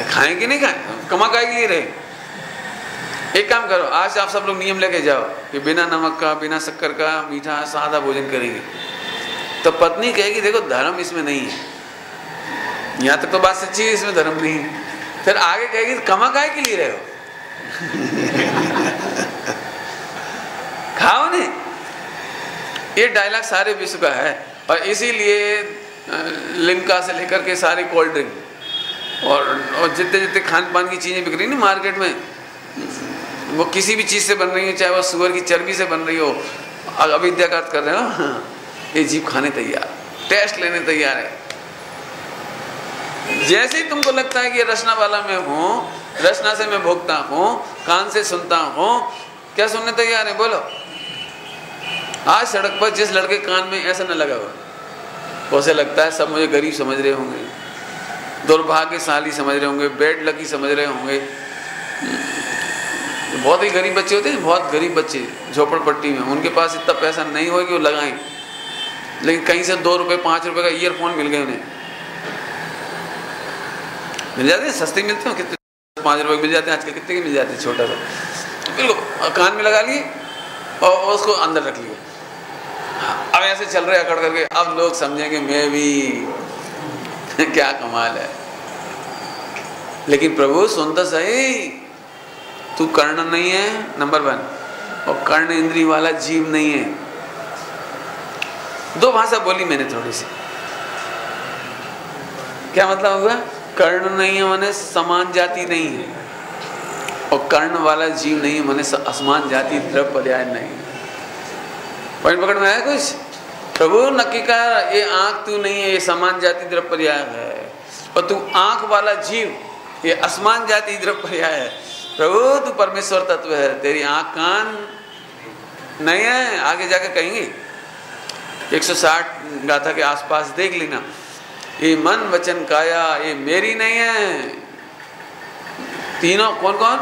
खाएं कि नहीं खाएं? कमा काय के लिए रहे? एक काम करो, आज आप सब लोग नियम लेके जाओ कि बिना नमक का, बिना शक्कर का, मीठा सादा भोजन करेंगे। तो पत्नी कहेगी देखो धर्म इसमें नहीं है, यहाँ तक तो बात सच्ची है, इसमें धर्म नहीं है। फिर आगे कहेगी कमा काय के लिए रहे हो खाओ नहीं। ये डायलॉग सारे विश्व का है, और इसीलिए लिम्का से लेकर के सारी कोल्ड ड्रिंक और जितने जितने खान पान की चीजें बिक रही ना मार्केट में, वो किसी भी चीज से बन रही हो, चाहे वो सुअर की चर्बी से बन रही हो, अविद्या का अर्थ कर रहे हो, ये जीभ खाने तैयार, टेस्ट लेने तैयार है। जैसे ही तुमको लगता है कि ये रचना वाला मैं हूँ, रचना से मैं भोगता हूँ, कान से सुनता हूँ, क्या सुनने तैयार है? बोलो। आज सड़क पर जिस लड़के कान में ऐसा न लगा हुआ, उसे लगता है सब मुझे गरीब समझ रहे होंगे, दुर्भाग्यशाली समझ रहे होंगे, बेड लकी समझ रहे होंगे। बहुत ही गरीब बच्चे होते हैं, बहुत गरीब बच्चे झोपड़पट्टी में, उनके पास इतना पैसा नहीं हो कि वो लगाएं, लेकिन कहीं से 2 रुपये 5 रुपये का ईयरफोन मिल गए, उन्हें मिल जाते हैं, सस्ते मिलते हैं, कितने 5 रुपये मिल जाते हैं आजकल, कितने के मिल जाते हैं, छोटा सा बिल्कुल कान में लगा लिए और उसको अंदर रख लिए। अब ऐसे चल रहे अकड़ करके, अब लोग समझेंगे मैं भी क्या कमाल है। लेकिन प्रभु सुन तो सही, तू कर्ण नहीं है नंबर 1, और कर्ण इंद्री वाला जीव नहीं है। 2 भाषा बोली मैंने थोड़ी सी। क्या मतलब हुआ? कर्ण नहीं है माने समान जाति नहीं है, और कर्ण वाला जीव नहीं है माने असमान जाति द्रव्य पर्याय नहीं है। पॉइंट पकड़ में आया कुछ? प्रभु नक्की कर, ये आंख तू नहीं है, ये समान जाति द्रव्य पर्याय है, और तू आंख वाला जीव, ये असमान जाति द्रव्य पर्याय है। प्रभु तू परमेश्वर तत्व है, तेरी आंख कान नहीं है। आगे जाकर कहेंगे 160 गाथा के आसपास देख लेना, ये मन वचन काया ये मेरी नहीं है। तीनों कौन कौन?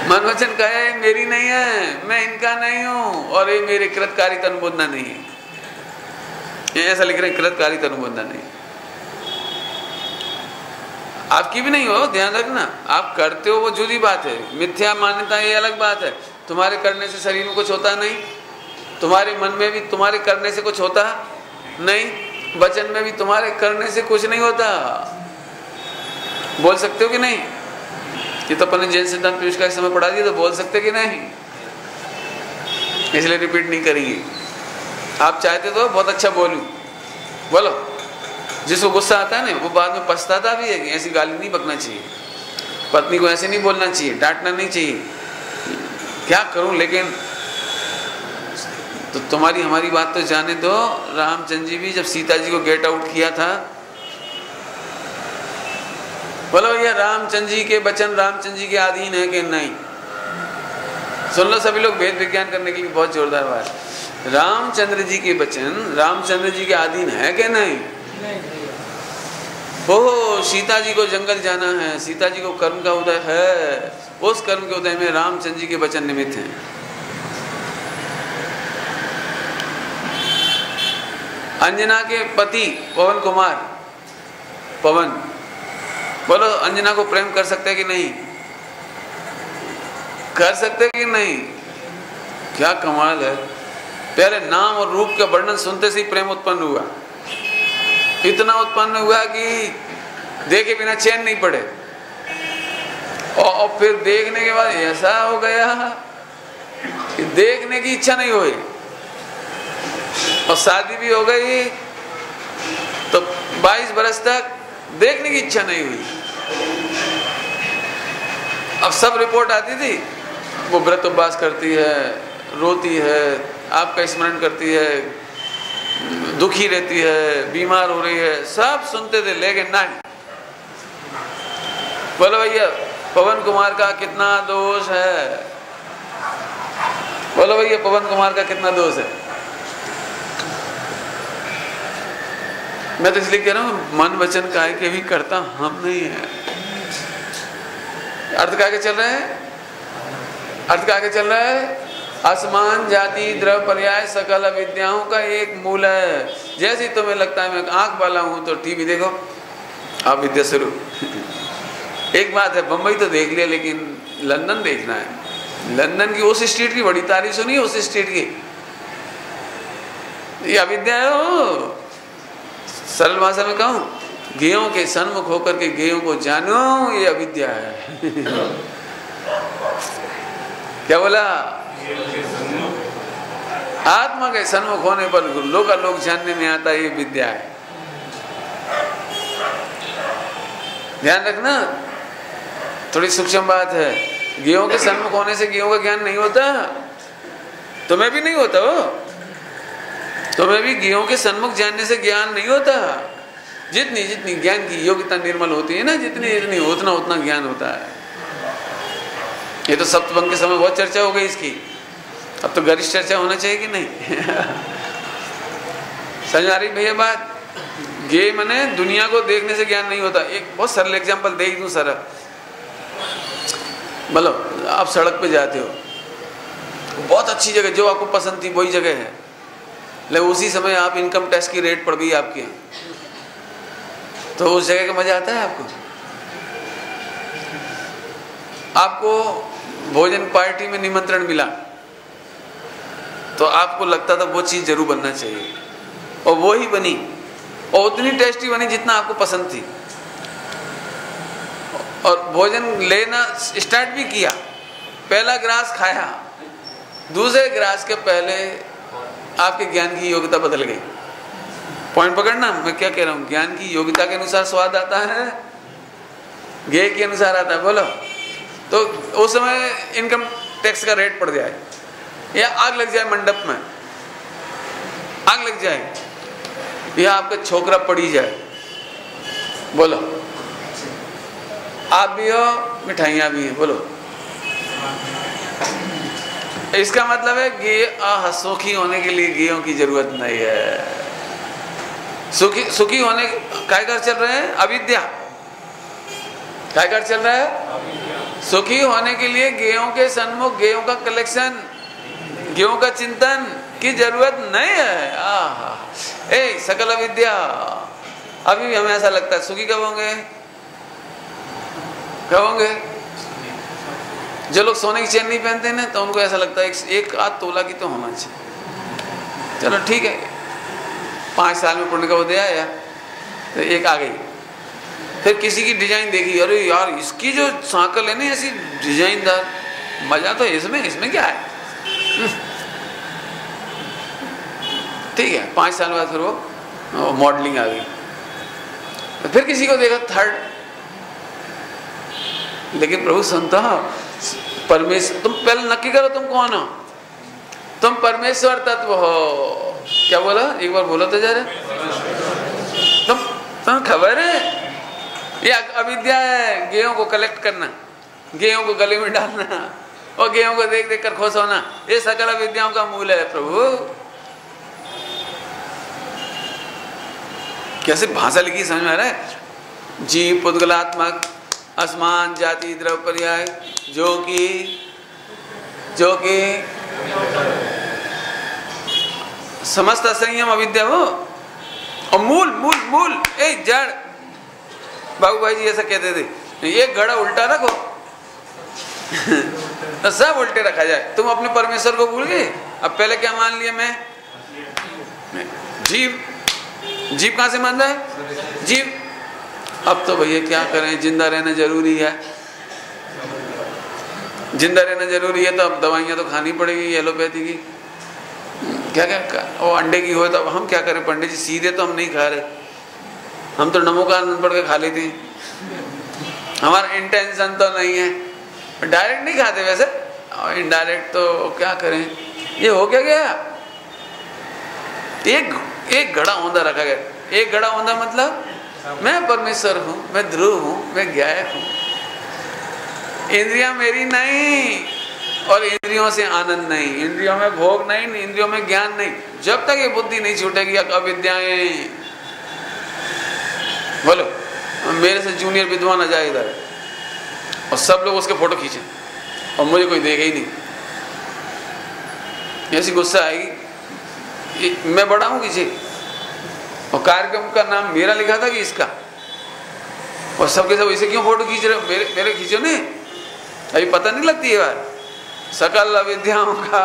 मन वचन काया ये मेरी नहीं है, मैं इनका नहीं हूं, और ये मेरे कृतकारी तनुबोधना नहीं है। ये ऐसा लिख रहे हैं, कृतकारी तनुबोधना नहीं, आपकी भी नहीं हो, ध्यान रखना। आप करते हो वो जुदी बात है, मिथ्या मान्यता ये अलग बात है। तुम्हारे करने से शरीर में कुछ होता नहीं, तुम्हारे मन में भी तुम्हारे करने से कुछ होता नहीं, वचन में भी तुम्हारे करने से कुछ नहीं होता। बोल सकते हो कि नहीं? ये तो अपन ने जैन सिद्धांत पीयूष का समय पढ़ा दिया, तो बोल सकते कि नहीं? इसलिए रिपीट नहीं करेंगे। आप चाहते तो बहुत अच्छा बोलूं, बोलो। जिसको गुस्सा आता है ना वो बाद में पछताता भी है कि ऐसी गाली नहीं बकना चाहिए, पत्नी को ऐसे नहीं बोलना चाहिए, डांटना नहीं चाहिए, क्या करूं। लेकिन तो तुम्हारी हमारी बात तो जाने दो। रामचंद्र जी भी जब सीता जी को गेट आउट किया था, बोलो भैया रामचंद्र जी के वचन रामचंद्र जी के अधीन है कि नहीं? सुन लो सभी लोग, वेद विज्ञान करने के लिए बहुत जोरदार बात। रामचंद्र जी के वचन रामचंद्र जी के अधीन है कि नहीं? ओहो, सीता जी को जंगल जाना है, सीता जी को कर्म का उदय है, उस कर्म के उदय में रामचंद्र जी के वचन निमित्त हैं। अंजना के पति पवन कुमार, पवन, बोलो अंजना को प्रेम कर सकते कि नहीं? कर सकते कि नहीं? क्या कमाल है। पहले नाम और रूप का वर्णन सुनते से ही प्रेम उत्पन्न हुआ, इतना उत्पन्न हुआ कि देखे बिना चैन नहीं पड़े, और फिर देखने के बाद ऐसा हो गया कि देखने की इच्छा नहीं हुई, और शादी भी हो गई तो 22 बरस तक देखने की इच्छा नहीं हुई। अब सब रिपोर्ट आती थी, वो व्रत उपवास करती है, रोती है, आपका स्मरण करती है, दुखी रहती है, बीमार हो रही है, सब सुनते थे। लेकिन नहीं, बोलो भैया पवन कुमार का कितना दोष है? बोलो भैया पवन कुमार का कितना दोष है? मैं तो इसलिए कह रहा हूं, मन वचन काय के भी करता हम नहीं है। अर्थ का आगे चल रहा है, अर्थ का आगे चल रहा है। असमान जाति द्रव्य पर्याय सकल अविद्याओं का एक मूल है। जैसे तुम्हें लगता है मैं आंख वाला हूं तो टीवी देखो, आप विद्या शुरू। एक बात है, बंबई तो देख लिया, लेकिन लंदन देखना है। लंदन की उस स्ट्रीट की बड़ी तारीफ सुनी, उस स्ट्रीट की। ये अविद्या है। वो सरल भाषा में कहूं, गेयों के सन्मुख होकर के गेयों को जानो, ये अविद्या है। क्या बोला? आत्मा के सन्मुख होने पर लोग जानने में आता है, ये विद्या है। ध्यान रखना, थोड़ी सूक्ष्म बात है। गेयों के सन्मुख होने से गेयों का ज्ञान नहीं होता, तुम्हें भी नहीं होता हो, तुम्हें भी गेयों के सन्मुख जानने से ज्ञान नहीं होता। जितनी जितनी ज्ञान की योग्यता निर्मल होती है ना, जितनी जितनी उतना उतना ज्ञान होता है। ये तो सप्तभंग के समय बहुत चर्चा हो गई इसकी, अब तो गरिष्ठ चर्चा होना चाहिए कि नहीं? समझ आ रही भैया बात? गे मने दुनिया को देखने से ज्ञान नहीं होता। एक बहुत सरल एग्जांपल देख दूं सरल। मतलब आप सड़क पे जाते हो, बहुत अच्छी जगह जो आपको पसंद थी वही जगह है, लेकिन उसी समय आप इनकम टैक्स की रेट पड़ गई आपके यहाँ, तो उस जगह का मजा आता है आपको? आपको भोजन पार्टी में निमंत्रण मिला तो आपको लगता था वो चीज़ जरूर बनना चाहिए, और वो ही बनी, और उतनी टेस्टी बनी जितना आपको पसंद थी। और भोजन लेना स्टार्ट भी किया, पहला ग्रास खाया, दूसरे ग्रास के पहले आपके ज्ञान की योग्यता बदल गई। पॉइंट पकड़ना, मैं क्या कह रहा हूँ, ज्ञान की योग्यता के अनुसार स्वाद आता है, ज्ञेय के अनुसार आता है। बोलो, तो उस समय इनकम टैक्स का रेट पड़ जाए या आग लग जाए मंडप में, आग लग जाए या आपका छोकरा पड़ी जाए, बोलो, आप भी हो, मिठाइयाँ भी हैं, बोलो। इसका मतलब है कि सुखी होने के लिए गेयों की जरूरत नहीं है। सुखी होने काय कर चल रहे हैं? अविद्या। काय कर चल रहा है? सुखी होने के लिए गेयों के सन्मुख, गेयों का कलेक्शन, गेयों का चिंतन की जरूरत नहीं है। ए सकल अविद्या। अभी भी हमें ऐसा लगता है सुखी कब होंगे? कब होंगे? जो लोग सोने की चेन नहीं पहनते ना, तो उनको ऐसा लगता है एक आध तोला की तो होना चाहिए। चलो ठीक है, 5 साल में पुण्य का उदय आया तो एक आ गई। फिर किसी की डिजाइन देखी, अरे यार इसकी जो सांकल है ना ऐसी डिजाइनदार, मजा तो इसमें क्या है? ठीक है, 5 साल बाद फिर वो मॉडलिंग आ गई। तो फिर किसी को देखा थर्ड, लेकिन प्रभु संता परमेश्वर, तुम पहले नक्की करो तुम कौन हो? तुम परमेश्वर तत्व हो। क्या बोला? एक बार बोलो तो जरा। तुम खबर है? ये अविद्या है, गेयों को कलेक्ट करना, गेयों को गले में डालना और गेयों को देख देख कर खुश होना, ये सकल अविद्याओं का मूल है। प्रभु कैसे भाषा लिखी समझ में आ रहा है? जीव पुद्गलात्मक असमान जाति द्रव्य पर्याय, जो कि समस्त असंयम अविद्या हो, और मूल जड़। बाबू भाई जी ऐसा कहते थे, एक घड़ा उल्टा रखो तो सब उल्टे रखा जाए। तुम अपने परमेश्वर को भूल गए। अब पहले क्या मान लिया? मैं जीव कहां से मान रहा है? जीव। अब तो भैया क्या करें, जिंदा रहना जरूरी है, जिंदा रहना जरूरी है, तो अब दवाइयाँ तो खानी पड़ेगी एलोपैथी की। क्या वो अंडे की हो तो अब हम क्या करें पंडित जी? सीधे तो हम नहीं खा रहे, हम तो नमो का आनंद पढ़ के खा लेते हैं। हमारा इंटेंशन तो नहीं है, डायरेक्ट नहीं खाते वैसे, और इनडायरेक्ट तो क्या करें। ये हो क्या गया? एक घड़ा औंधा रखा गया। एक घड़ा औंधा मतलब मैं परमेश्वर हूँ, मैं ध्रुव हूँ, मैं ज्ञेय हूँ। इंद्रियां मेरी नहीं और इंद्रियों से आनंद नहीं, इंद्रियों में भोग नहीं, इंद्रियों में ज्ञान नहीं। जब तक ये बुद्धि नहीं छूटेगी अविद्याएं। बोलो, मेरे से जूनियर विद्वान आ जाए इधर और सब लोग उसके फोटो खींचे और मुझे कोई देखे ही नहीं, ऐसी गुस्सा आएगी। मैं बड़ा हूँ किसी, और कार्यक्रम का नाम मेरा लिखा था कि इसका, और सबके सब इसे क्यों फोटो खींच रहे हो? मेरे खींचो नहीं, अभी पता नहीं लगती है बात सकल अविद्याओं का।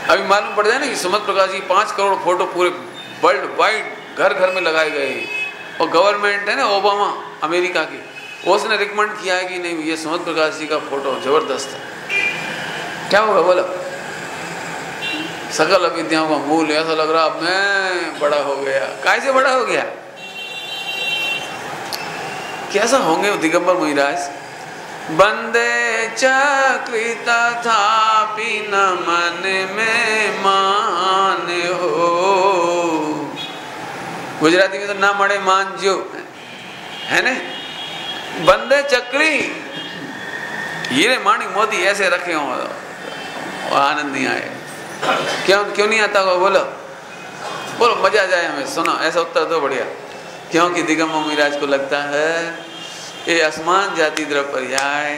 अभी मालूम पड़ जाए ना कि सुमत प्रकाश जी 5 करोड़ फोटो पूरे वर्ल्ड वाइड घर घर में लगाए गए, और गवर्नमेंट है ना ओबामा अमेरिका की, उसने रिकमेंड किया है कि नहीं ये सुमत प्रकाश जी का फोटो जबरदस्त है। क्या होगा बोलो? सकल अविद्याओं का मूल। ऐसा लग रहा मैं बड़ा हो गया। कैसे बड़ा हो गया? कैसा होंगे दिगंबर मुनिराज? बंदे चक्रित थापि न मन में मान हो। गुजराती में तो ना मड़े मान जो है ने। बंदे चक्री हीरे माणिक मोती ऐसे रखे हों, आनंद नहीं आए। क्यों नहीं आता होगा? बोलो मजा आ जाए हमें। सुनो ऐसा उत्तर दो बढ़िया। क्योंकि दिगंबर मुनिराज को लगता है ये आसमान जाति द्रव्य पर्याय,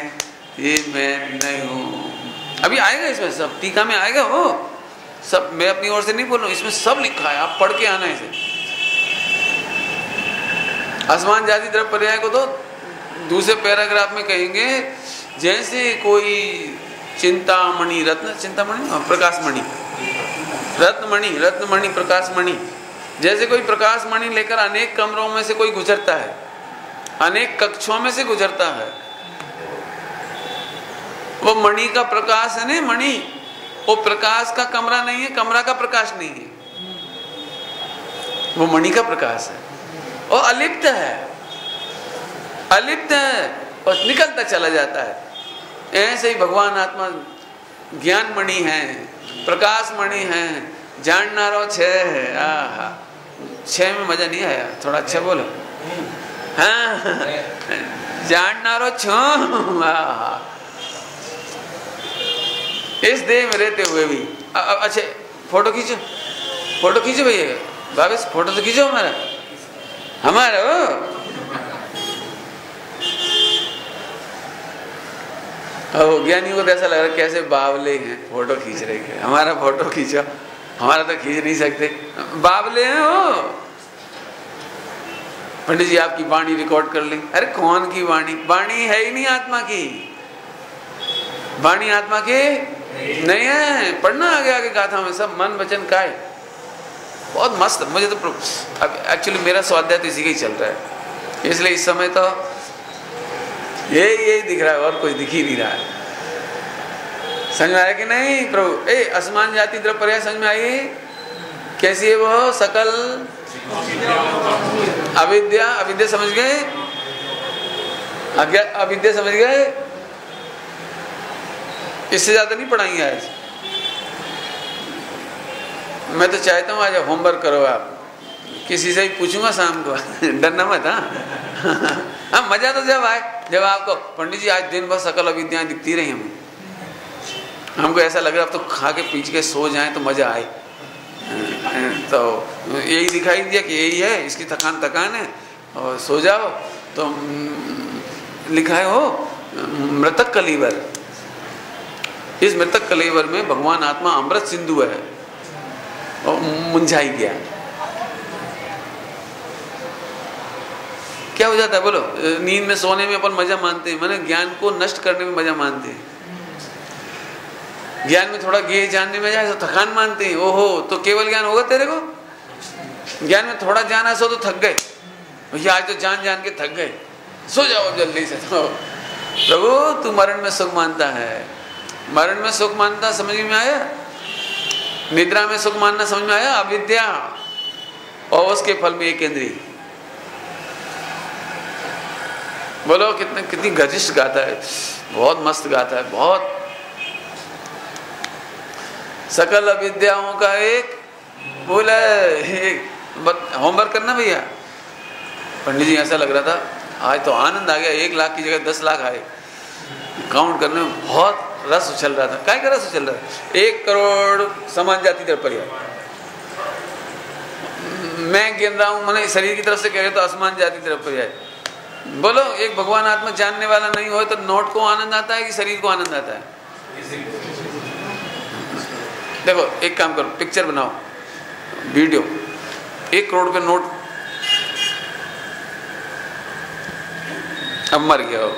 ये मैं नहीं हूँ। अभी आएगा इसमें सब, टीका में आएगा वो सब। मैं अपनी ओर से नहीं बोल रहा हूँ, इसमें सब लिखा है, आप पढ़ के आना इसे। आसमान जाति द्रव्य पर्याय को तो दूसरे पैराग्राफ में कहेंगे जैसे कोई चिंतामणि रत्न, चिंतामणि प्रकाशमणि, रत्नमणि प्रकाशमणि, जैसे कोई प्रकाश मणि लेकर अनेक कमरों में से कोई गुजरता है, अनेक कक्षों में से गुजरता है, वो मणि का प्रकाश है ना, मणि वो प्रकाश का कमरा नहीं है, कमरा का प्रकाश नहीं है, वो मणि का प्रकाश है और अलिप्त है, अलिप्त है और निकलता चला जाता है। ऐसे ही भगवान आत्मा ज्ञान मणि है, प्रकाश मणि है, जाननारो छह है। आहा, छह में मजा नहीं आया, थोड़ा अच्छा बोलो। हाँ, जाननारो छह। इस देह में रहते हुए भी अच्छे फोटो खींचो, फोटो खींचो भैया, भावेश फोटो तो खींचो हमारा, हमारा वो ज्ञानियों को तो ऐसा लग रहा है कैसे बावले हैं, फोटो खींच रहे हैं। हमारा फोटो खींचो, हमारा तो खींच नहीं सकते, बावले हैं वो। पंडित जी आपकी वाणी रिकॉर्ड कर ली। अरे कौन की वाणी? वाणी है ही नहीं आत्मा की, वाणी आत्मा की नहीं है। पढ़ना आगे आगे गाथा में सब मन वचन काय, बहुत मस्त। मुझे तो अब एक्चुअली मेरा स्वाध्याय तो इसी का ही चल रहा है, इसलिए इस समय तो यही दिख रहा है और कुछ दिख ही नहीं रहा है। समझ में आया कि नहीं प्रभु? असमान जाति द्रव्य पर्याय समझ में आई? कैसी है वो? सकल अविद्या, अविद्या समझ गए? अविद्या समझ गए? इससे ज्यादा नहीं पढ़ाएंगे आज। मैं तो चाहता हूँ आज होमवर्क करो आप, किसी से ही पूछूंगा शाम को डरना मत। हाँ, मजा तो जब आए, जब आपको पंडित जी आज दिन भर सकल अविद्याएं दिखती रही हमें, हमको ऐसा लग रहा अब तो खा के पीछ के सो जाएं तो मजा आए। तो यही दिखाई दिया कि यही है, इसकी थकान है और सो जाओ। तो लिखा है हो मृतक कलीवर, इस मृतक कलेवर में भगवान आत्मा अमृत सिंधु है और मुंझाई गया। क्या हो जाता है बोलो? नींद में सोने में अपन मजा मानते हैं, मैंने ज्ञान को नष्ट करने में मजा मानते हैं। ज्ञान में थोड़ा गेह जानने में जाए तो थकान मानते हैं। ओहो, तो केवल ज्ञान होगा तेरे को? ज्ञान में थोड़ा जाना सो तो थक गए भैया, आज तो जान के थक गए, सो जाओ जल्दी से। तो प्रभु तू मरण में सुख मानता है, मरण में सुख मानता, समझ में आया? निद्रा में सुख मानना समझ में आया? अविद्या और उसके फल में एक इंद्रिय। बोलो कितनी गरिष्ठ गाथा है, बहुत मस्त गाथा है, बहुत। सकल अविद्याओं का एक बोल है। होमवर्क करना भैया। पंडित जी ऐसा लग रहा था आज तो आनंद आ गया, 1 लाख की जगह 10 लाख आए। काउंट करने में बहुत रस उछल रहा था। क्या रस उछल रहा है? 1 करोड़ समान जाति तरफ पर्याय मैं गिन रहा हूँ, मैंने शरीर की तरफ से कह रहे तो असमान जाति तरफ पर्याय। बोलो एक भगवान आत्मा जानने वाला नहीं हो तो नोट को आनंद आता है कि शरीर को आनंद आता है? देखो एक काम करो, पिक्चर बनाओ, वीडियो, 1 करोड़ का नोट अब मर गया हो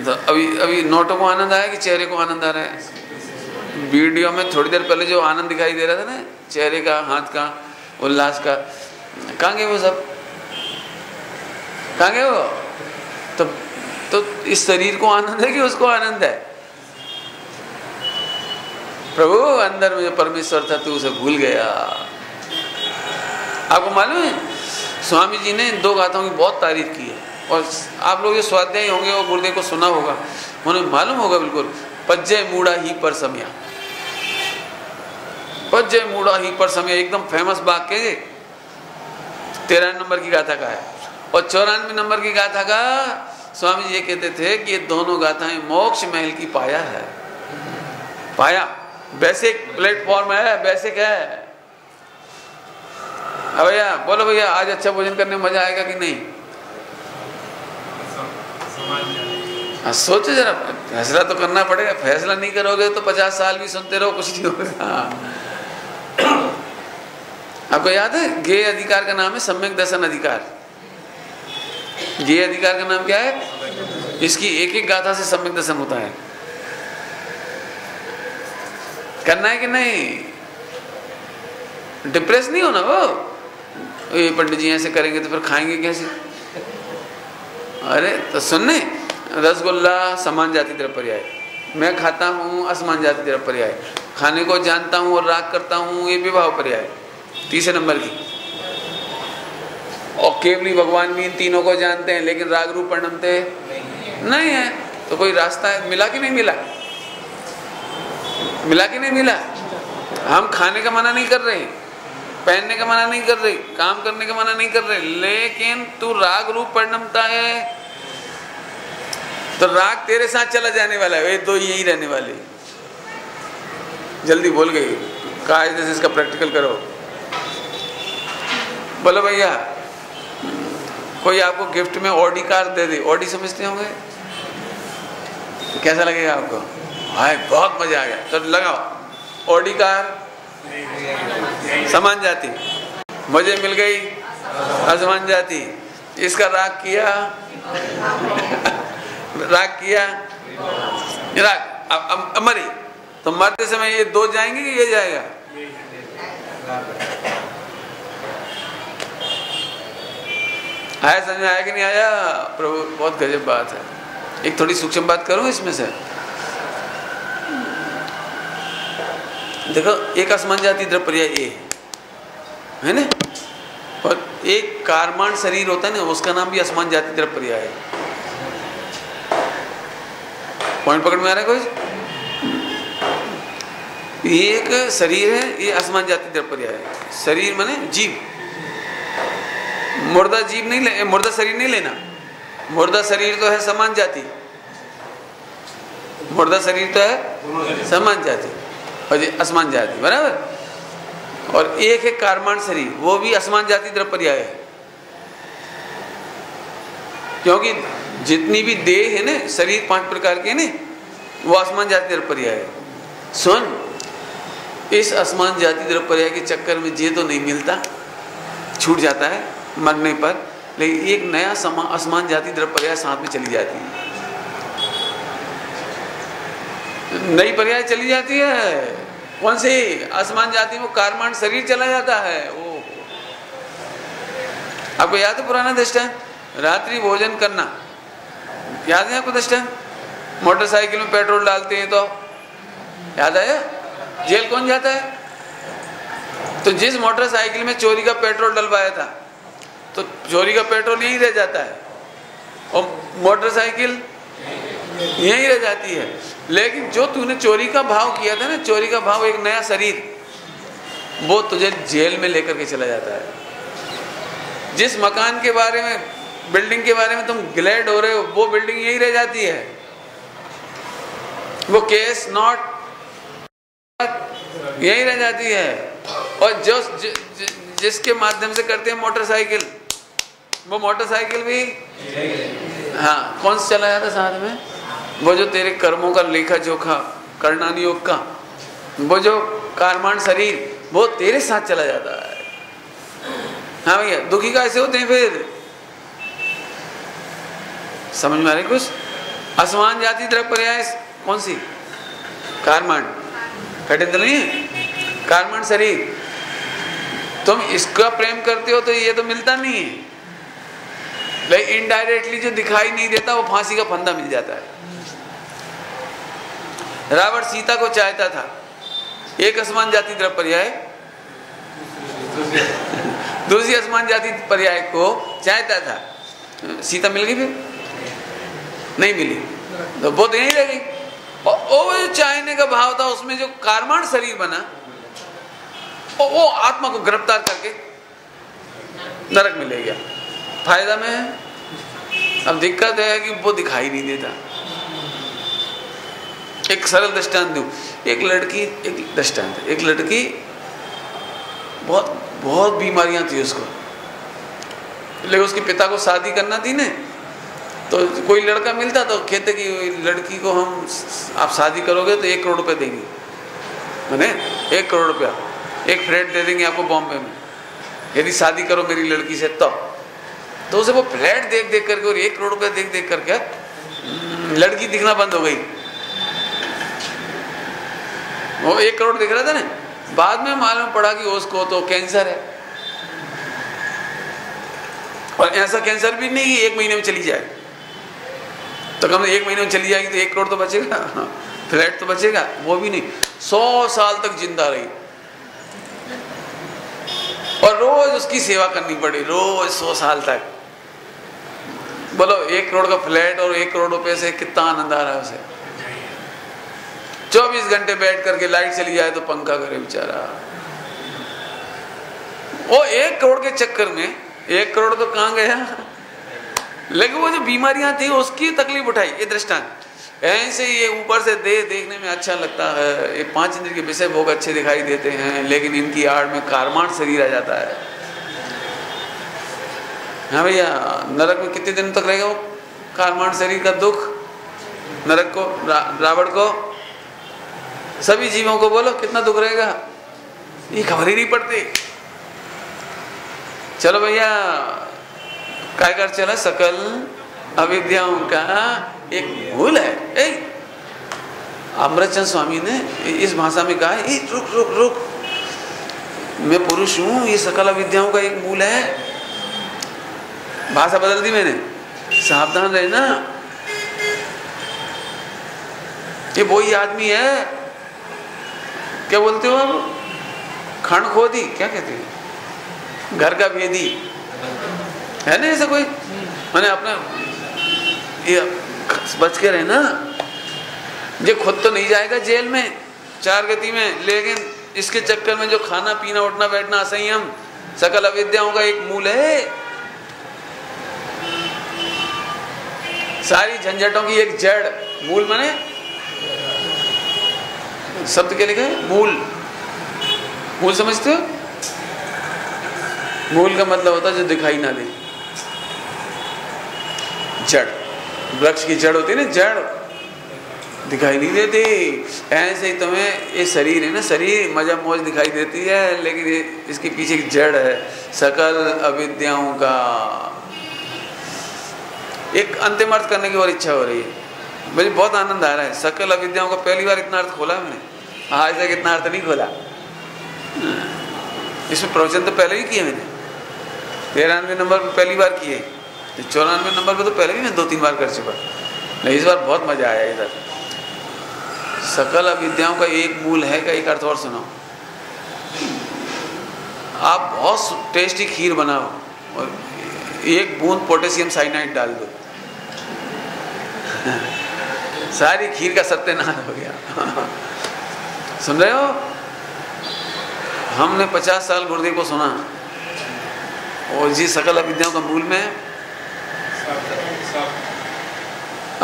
तो अभी नोटों को आनंद आया कि चेहरे को आनंद आ रहा है? वीडियो में थोड़ी देर पहले जो आनंद दिखाई दे रहा था ना, चेहरे का, हाथ का, उल्लास का, कहाँ गए वो सब? कहाँ गए वो? तो इस शरीर को आनंद है कि उसको आनंद है? प्रभु अंदर में जो परमेश्वर था तू उसे भूल गया। आपको मालूम है स्वामी जी ने इन 2 गाथाओं की बहुत तारीफ की है और आप लोग ये स्वाध्यायी होंगे और गुरुदेव को सुना होगा, उन्हें मालूम होगा बिल्कुल। पज्जय मूढ़ा ही पर समया, पज्जय मूढ़ा ही पर समया एकदम फेमस वाक्य है। 13 नंबर की गाथा का है और 94 नंबर की गाथा का स्वामी जी ये कहते थे कि ये दोनों गाथाएं मोक्ष महल की पाया है। पाया बेसिक प्लेटफॉर्म है, बेसिक है। अब भैया बोलो भैया आज अच्छा भोजन करने में मजा आएगा कि नहीं? सोचो जरा, फैसला तो करना पड़ेगा। फैसला नहीं करोगे तो 50 साल भी सुनते रहो, कुछ नहीं होगा। आपको याद है गेय अधिकार का नाम है सम्यक दर्शन अधिकार। गेय अधिकार का नाम क्या है? इसकी एक गाथा से सम्यक दर्शन होता है। करना है कि नहीं? डिप्रेस नहीं होना वो, ये पंडित जी ऐसे करेंगे तो फिर खाएंगे कैसे? अरे तो सुनने, रसगुल्ला समान जाति द्रव्य पर्याय, मैं खाता हूँ असमान जाति द्रव्य पर्याय, खाने को जानता हूँ और राग करता हूँ ये विवाह पर्याय, तीसरे नंबर की। और केवली भगवान भी इन तीनों को जानते हैं लेकिन राग रूप परिणमते नहीं है। तो कोई रास्ता है, मिला कि नहीं मिला? मिला कि नहीं मिला? हम खाने का मना नहीं कर रहे, पहनने का मना नहीं कर रहे, काम करने का मना नहीं कर रहे, लेकिन तू राग रूप परिणमता है तो राग तेरे साथ चला जाने वाला है, वे दो यही रहने वाले। जल्दी बोल गई, कहा जैसे इसका प्रैक्टिकल करो। बोलो भैया, कोई आपको गिफ्ट में ऑडी कार दे दे, ऑडी समझते होंगे, कैसा लगेगा आपको? हाय बहुत मजा आ गया, तो लगाओ ऑडी कार समान जाति, मुझे मिल गई असमान जाति, इसका राग किया राग किया राग मरी, तो मरते समय ये दो जाएंगे कि ये जाएगा? आया समझ में? आया कि नहीं आया? प्रभु बहुत गजब बात है। एक थोड़ी सूक्ष्म बात करूं इसमें से। देखो, एक असमान जाति द्रव्य पर्याय ए है ना, और एक कार्माण शरीर होता है ना, उसका नाम भी असमान जाति द्रव्य पर्याय है। पॉइंट पकड़ में आ रहा है कोई? ये एक शरीर है, ये असमान जाति द्रव्य पर्याय है। शरीर माने जीव, मुर्दा जीव नहीं ले, मुर्दा शरीर नहीं लेना। मुर्दा शरीर तो है समान जाति, मुर्दा शरीर तो है समान जाति और असमान जाति, बराबर। और एक है कार्माण शरीर, वो भी असमान जाति द्रव्य पर्याय है, क्योंकि जितनी भी देह है ना, शरीर 5 प्रकार के ना, वो असमान जाति द्रव्य पर्याय है। सुन, इस असमान जाति द्रव्य पर्याय के चक्कर में ये तो नहीं मिलता, छूट जाता है मरने पर, लेकिन एक नया असमान जाति द्रव्य पर्याय साथ में चली जाती है, नई पर्याय चली जाती है। कौन सी? असमान जाति में कार्माण शरीर चला जाता है। वो आपको याद है पुराना दृष्टांत, रात्रि भोजन करना याद है आपको? दृष्टांत, मोटरसाइकिल में पेट्रोल डालते हैं तो याद आया? जेल कौन जाता है? तो जिस मोटरसाइकिल में चोरी का पेट्रोल डलवाया था, तो चोरी का पेट्रोल यहीं रह जाता है और मोटरसाइकिल यहीं रह जाती है। लेकिन जो तूने चोरी का भाव किया था ना, चोरी का भाव, एक नया शरीर, वो तुझे जेल में लेकर के चला जाता है। जिस मकान के बारे में, बिल्डिंग के बारे में तुम ग्लैड हो रहे हो, वो बिल्डिंग यहीं रह जाती है, वो केस नॉट यहीं रह जाती है। और जो जिसके माध्यम से करते हैं मोटरसाइकिल, वो मोटरसाइकिल भी हाँ, कौन सा चला जाता साथ में? वो जो तेरे कर्मों का लेखा जोखा करना नियोग का, वो जो कार्माण शरीर, वो तेरे साथ चला जाता है। हाँ भैया, दुखी कैसे होते हैं फिर? समझ में आ रही कुछ? असमान जाति द्रव्य पर्याय कौन सी? कार्माण, खटेंद्र नहीं है, कार्माण शरीर। तुम इसका प्रेम करते हो तो ये तो मिलता नहीं है, लेकिन इनडायरेक्टली जो दिखाई नहीं देता, वो फांसी का फंदा मिल जाता है। रावण सीता को चाहता था, एक असमान जाति द्रव्य पर्याय दूसरी असमान जाति पर्याय को चाहता था। सीता मिल गई? फिर नहीं मिली, तो वो तो यहीं रह गई। और वो जो चाहने का भाव था, उसमें जो कार्माण शरीर बना, वो आत्मा को गिरफ्तार करके नरक में ले गया। फायदा में है। अब दिक्कत है कि वो दिखाई नहीं देता। एक सरल दृष्टांत दूं, एक लड़की बहुत बहुत बीमारियां थी उसको, लेकिन उसके पिता को शादी करना थी ने, तो कोई लड़का मिलता तो कहते कि लड़की को हम, आप शादी करोगे तो 1 करोड़ रुपए देंगे, मैंने 1 करोड़ रुपया, एक फ्लैट दे देंगे आपको बॉम्बे में, यदि शादी करो मेरी लड़की से। तो उसे वो फ्लैट देख देख करके और 1 करोड़ रुपए देख देख करके लड़की दिखना बंद हो गई। वो 1 करोड़ दिख रहा था ना, बाद में मालूम पड़ा कि उसको तो कैंसर है, और ऐसा कैंसर भी नहीं कि 1 महीने में चली जाए। तो कम 1 महीने में चली जाएगी तो 1 करोड़ तो बचेगा, फ्लैट तो बचेगा, वो भी नहीं। 100 साल तक जिंदा रही और रोज उसकी सेवा करनी पड़ी, रोज 100 साल तक। बोलो 1 करोड़ का फ्लैट और 1 करोड़ रुपए से कितना आनंद आ रहा है उसे। 24 घंटे बैठ करके लाइट चली जाए तो पंखा करे बेचारा। वो 1 करोड़ के चक्कर में, 1 करोड़ तो कहाँ गया, लेकिन वो जो बीमारियां थी उसकी तकलीफ उठाई। ये दृष्टांत ऐसे ये ऊपर से देखने में अच्छा लगता है, ये 5 इंद्रिय के विषय भोग अच्छे दिखाई देते हैं, लेकिन इनकी आड़ में कारमाण शरीर आ जाता है। हाँ भैया, नरक में कितने दिन तक रहेगा वो कारमाण शरीर का दुख? नरक को, रावण को, सभी जीवों को बोलो कितना दुख रहेगा, ये खबर ही नहीं पड़ती। चलो भैया, काय कर चला, सकल अविद्याओं का एक मूल है। अमृतचंद स्वामी ने इस भाषा में कहा, रुक रुक रुक, मैं पुरुष हूं, ये सकल अविद्याओं का एक मूल है। भाषा बदल दी मैंने, सावधान रहना, ये वही आदमी है, क्या बोलते हो आप, खंड खोदी, क्या कहते हैं, घर का भेदी है ना, ऐसा कोई, मैंने अपना ये बच के रहना। ये खुद तो नहीं जाएगा जेल में 4 गति में, लेकिन इसके चक्कर में जो खाना पीना उठना बैठना असंयम सकल अविद्याओं का एक मूल है। सारी झंझटों की एक जड़, मूल माने शब्द के लिखे मूल, मूल समझते हो? मूल का मतलब होता है जो दिखाई ना दे, जड़, वृक्ष की जड़ होती है ना, जड़ दिखाई नहीं देती। ऐसे ही तुम्हें ये शरीर है ना, शरीर मजा मौज दिखाई देती है, लेकिन ये इसके पीछे एक जड़ है सकल अविद्याओं का। एक अंतिम अर्थ करने की और इच्छा हो रही है, मुझे बहुत आनंद आ रहा है। सकल अविद्याओं का पहली बार इतना अर्थ खोला मैंने, आज तक इतना अर्थ नहीं खोला। इसमें प्रवचन तो पहले भी किए मैंने, 93 नंबर पर पहली बार किए, 94 नंबर पर तो पहले भी मैं 2-3 बार कर चुका, नहीं इस बार बहुत मजा आया इधर। सकल अविद्याओं का एक मूल है का एक अर्थ और सुनाओ। आप बहुत टेस्टी खीर बनाओ और 1 बूंद पोटेशियम साइनाइड डाल दो, सारी खीर का सत्यानाश हो गया। सुन रहे हो? हमने 50 साल गुरुदेव को सुना, और जी सकल अविद्याओं का मूल में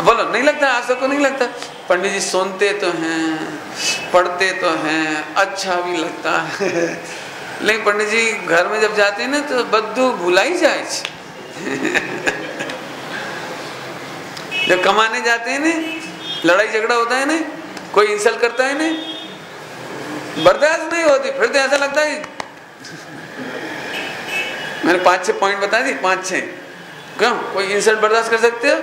बोलो, नहीं लगता आप सबको? नहीं लगता? पंडित जी सुनते तो हैं, पढ़ते तो हैं, अच्छा भी लगता है, लेकिन पंडित जी घर में जब जाते हैं ना तो बद्दू भुलाई जाए। जब कमाने जाते हैं ना, लड़ाई झगड़ा होता है ना, कोई इंसल्ट करता है ना, बर्दाश्त नहीं होती, फिर तो ऐसा लगता है। मैंने 5-6 पॉइंट बता दी, 5-6। क्यों? कोई इंसल्ट बर्दाश्त कर सकते हो?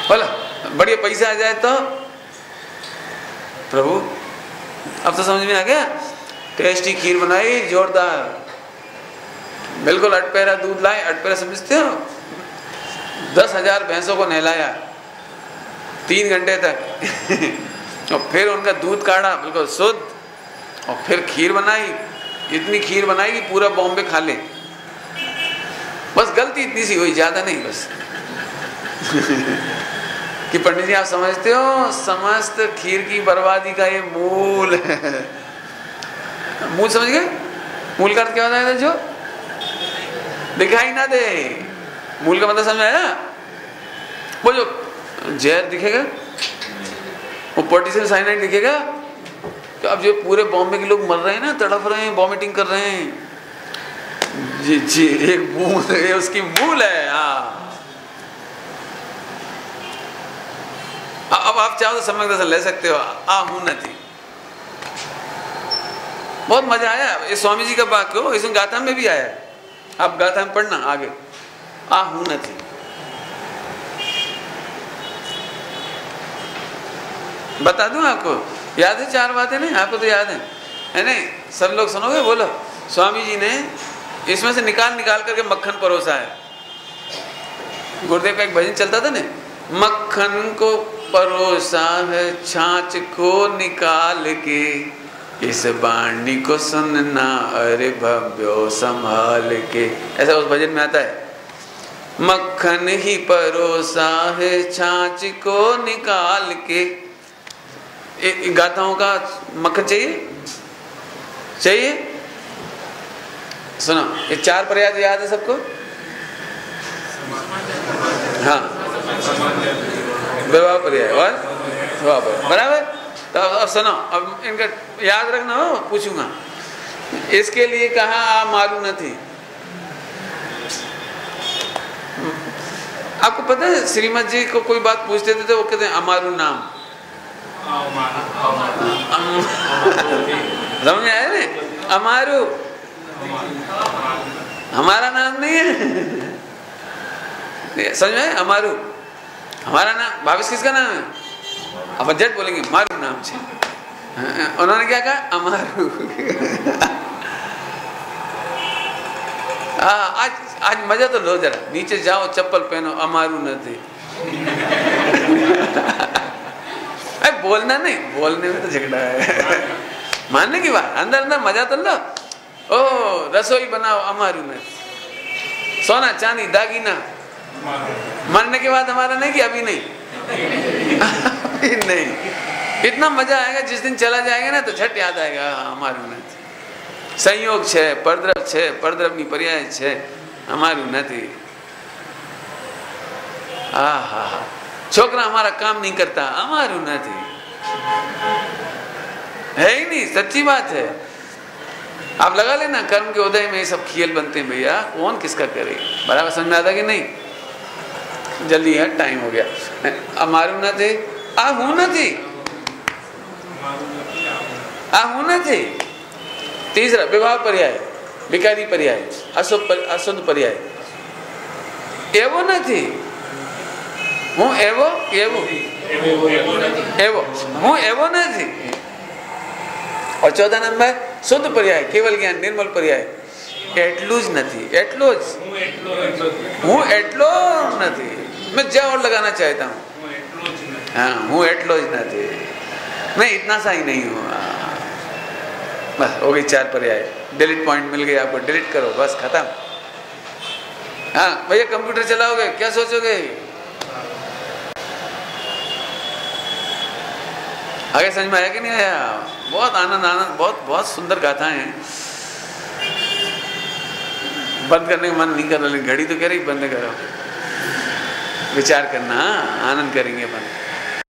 बोला बढ़िया पैसा आ जाए तो प्रभु, अब तो समझ में आ गया। टेस्टी खीर बनाई, जोरदार, बिल्कुल अटपेरा दूध लाए। अटपेरा समझते हो? 10,000 भैंसों को नहलाया 3 घंटे तक और फिर उनका दूध काढ़ा बिल्कुल शुद्ध, और फिर खीर बनाई। इतनी खीर बनाई कि पूरा बॉम्बे खा ले। बस गलती इतनी सी हुई, ज्यादा नहीं बस। कि पंडित जी आप समझते हो, समस्त खीर की बर्बादी का ये मूल है। मूल समझ गए? मूल का अर्थ क्या होता है? जो दिखाई ना दे, मूल का मतलब समझ आया? वो जो जहर दिखेगा, वो पोटेशियम साइनाइड दिखेगा, तो अब जो पूरे बॉम्बे के लोग मर रहे हैं ना, तड़प रहे हैं, वॉमिटिंग कर रहे हैं, जी जी एक बूंद है उसकी मूल है। हाँ, अब आप चाहो तो सम्यक दर्शन ले सकते हो। आहुनति, बहुत मजा आया। ये स्वामी जी का वाक्य हो, इसमें गाथा में भी आया, आप गाथा में पढ़ना आगे। आहुनति, बता दूं आपको, याद है 4 बातें नहीं? आपको तो याद है नहीं? सब लोग सुनोगे? बोलो। स्वामी जी ने इसमें से निकाल निकाल करके मक्खन परोसा है। गुरुदेव का एक भजन चलता था ना, मक्खन को परोसा है छाछ को निकाल के, इस बाणी को सुनना अरे भव्यो संभाल के। ऐसा उस भजन में आता है। मक्खन ही परोसा है छाछ को निकाल के। गाथाओं का मक्खन चाहिए? सुनो, ये 4 पर्याय याद है सबको? हाँ, विवाह पर्याय और स्वभाव पर्याय, बराबर। तो अब सुनो, अब इनका याद रखना हो, पूछूंगा। इसके लिए कहा आ मालूम न थी। आपको पता है श्रीमद जी को कोई बात पूछते थे तो वो कहते हैं अमारू नाम। समझ में आया ना? अमारू हमारा नाम नहीं है। समझ में? अमारू हमारा नाम। भाविश किसका नाम है? अब जट बोलेंगे मारू नाम से। उन्होंने क्या कहा? अमारू। आज मजा तो लो जरा, नीचे जाओ चप्पल पहनो, अमारू न थे। अरे बोलना नहीं, बोलने में तो झगड़ा है। मानने की बात, अंदर अंदर मजा तो लो। ओ रसोई बनाओ, अमारू न। सोना चांदी दागीना मरने के बाद हमारा नहीं कि अभी नहीं? अभी नहीं। इतना मजा आएगा जिस दिन चला जाएगा ना तो झट याद आएगा अमारू न। संयोग છે, પરદ્રવ છે, પરદ્રવની પર્યાય છે, અમારું નથી। आहा, छोकरा हमारा काम नहीं करता, हमारू नहीं। है ही नहीं, सच्ची बात है। आप लगा लेना, कर्म के उदय में ये सब खेल बनते हैं भैया, कौन किसका करे। बराबर समझ में आता कि नहीं? जल्दी है, टाइम हो गया। हमारू नहीं, आ हूं नहीं, आ हूं नहीं। तीसरा विवाह पर्याय, विकारी पर्याय, अशुद्ध पर्याय। एवो नहीं, हूँ एवो एवो एवो, हूँ एवो नहीं। और 14 नंबर शुद्ध पर्याय, केवल ज्ञान, निर्मल पर्याय। एटलू ज नहीं, एटलो ज, हूँ एटलो नहीं। मैं जा और लगाना चाहता हूँ। हाँ, हूँ एटलो ज नहीं, मैं इतना सा ही नहीं हूँ। बस हो गई 4 पर्याय। डिलीट पॉइंट मिल गया आपको, डिलीट करो, बस खत्म। हाँ भैया, कंप्यूटर चलाओगे क्या सोचोगे? आगे समझ में आया कि नहीं आया? बहुत आनंद, बहुत बहुत सुंदर गाथाएं हैं। बंद करने का मन नहीं कर रहा, लेकिन घड़ी तो कह रही बंद करो। विचार करना, आनंद करेंगे अपन।